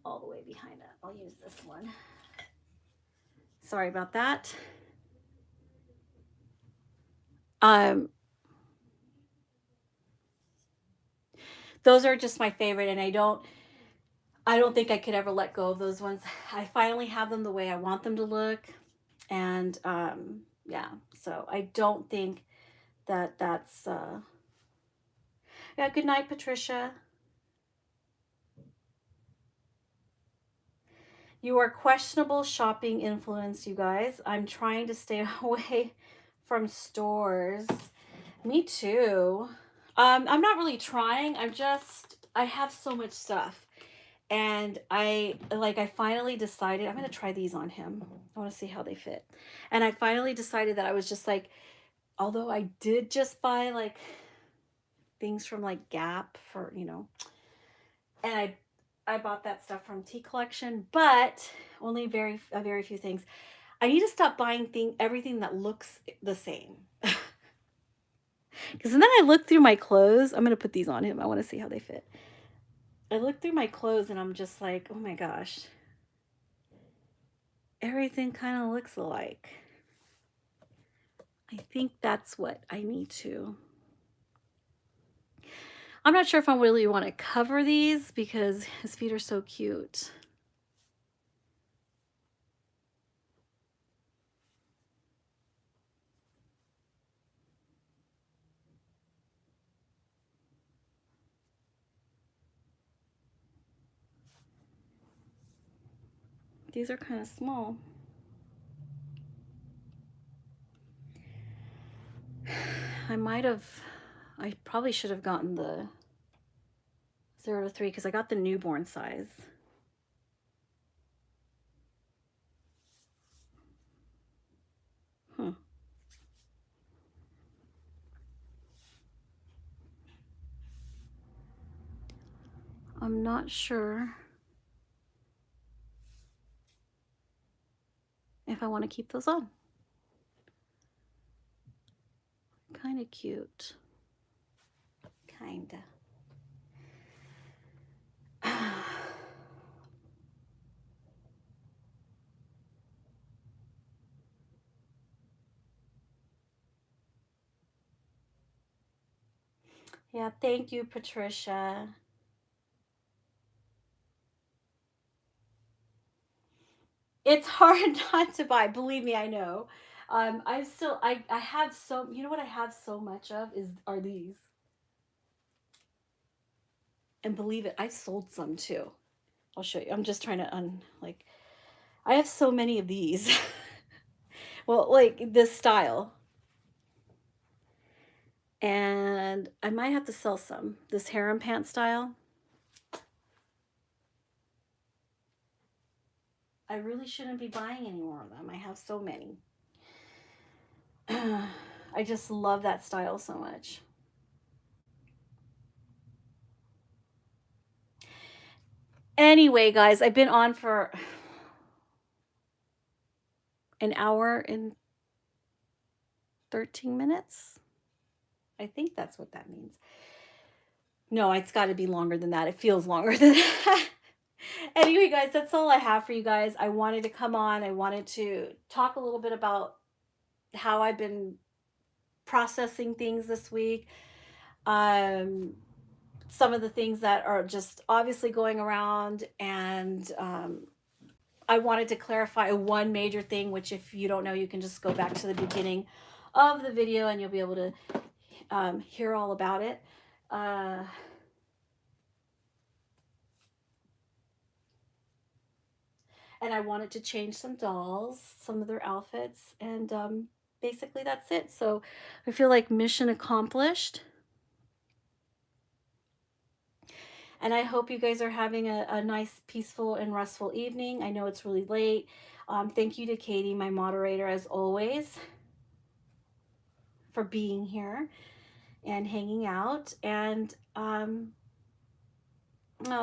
all the way behind it. I'll use this one. Sorry about that. Those are just my favorite, and I don't think I could ever let go of those ones. I finally have them the way I want them to look. And yeah, so I don't think that that's yeah, good night, Patricia. You are questionable shopping influence, you guys. I'm trying to stay away from stores. Me too. I'm not really trying. I have so much stuff. And I finally decided I'm going to try these on him. I want to see how they fit. And I finally decided that I was just like, although I did just buy like things from like Gap for, and I bought that stuff from Tea Collection, but only a very few things. I need to stop buying everything that looks the same. Because then I look through my clothes. I'm going to put these on him. I want to see how they fit. I look through my clothes and I'm just like, oh my gosh. Everything kind of looks alike. I think that's what I need to. I'm not sure if I really want to cover these because his feet are so cute. These are kind of small. I probably should have gotten the 0 to 3 because I got the newborn size. I'm not sure if I want to keep those on. Kind of cute. Kinda. Yeah, thank you, Patricia. It's hard not to buy. Believe me, I know. I have so, you know what I have so much of are these. And believe it, I've sold some too. I'll show you. I'm just trying to I have so many of these. Well, like this style. And I might have to sell some. This harem pant style. I really shouldn't be buying any more of them. I have so many. I just love that style so much. Anyway, guys, I've been on for an hour and 13 minutes. I think that's what that means. No, it's got to be longer than that. It feels longer than that. Anyway, guys, that's all I have for you guys. I wanted to come on. I wanted to talk a little bit about how I've been processing things this week. Some of the things that are just obviously going around, and I wanted to clarify one major thing, which if you don't know, you can just go back to the beginning of the video and you'll be able to hear all about it. And I wanted to change some dolls, some of their outfits, and basically that's it. So I feel like mission accomplished. And I hope you guys are having a nice, peaceful, and restful evening. I know it's really late. Thank you to Katie, my moderator, as always, for being here and hanging out. And oh,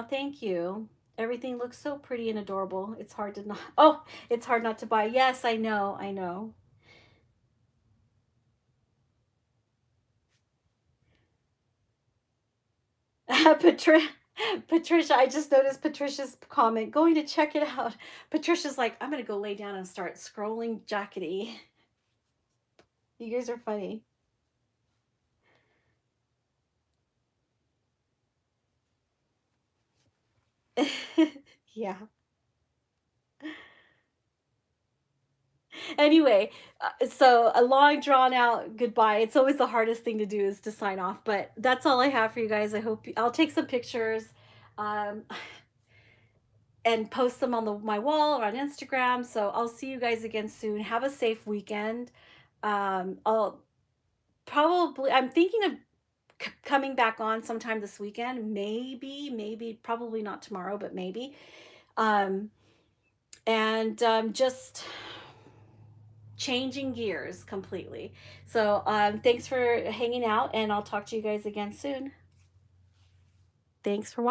thank you. Everything looks so pretty and adorable. It's hard to not. Oh, it's hard not to buy. Yes, I know. I know. Patricia, I just noticed Patricia's comment. Going to check it out. Patricia's like, I'm gonna go lay down and start scrolling jackety. You guys are funny. Yeah. Anyway, so a long drawn out goodbye. It's always the hardest thing to do is to sign off, but that's all I have for you guys. I hope I'll take some pictures um, and post them on my wall or on Instagram. So I'll see you guys again soon. Have a safe weekend. I'll probably, I'm thinking of coming back on sometime this weekend. Maybe, probably not tomorrow, but maybe. Um, and just changing gears completely. So, thanks for hanging out, and I'll talk to you guys again soon. Thanks for watching.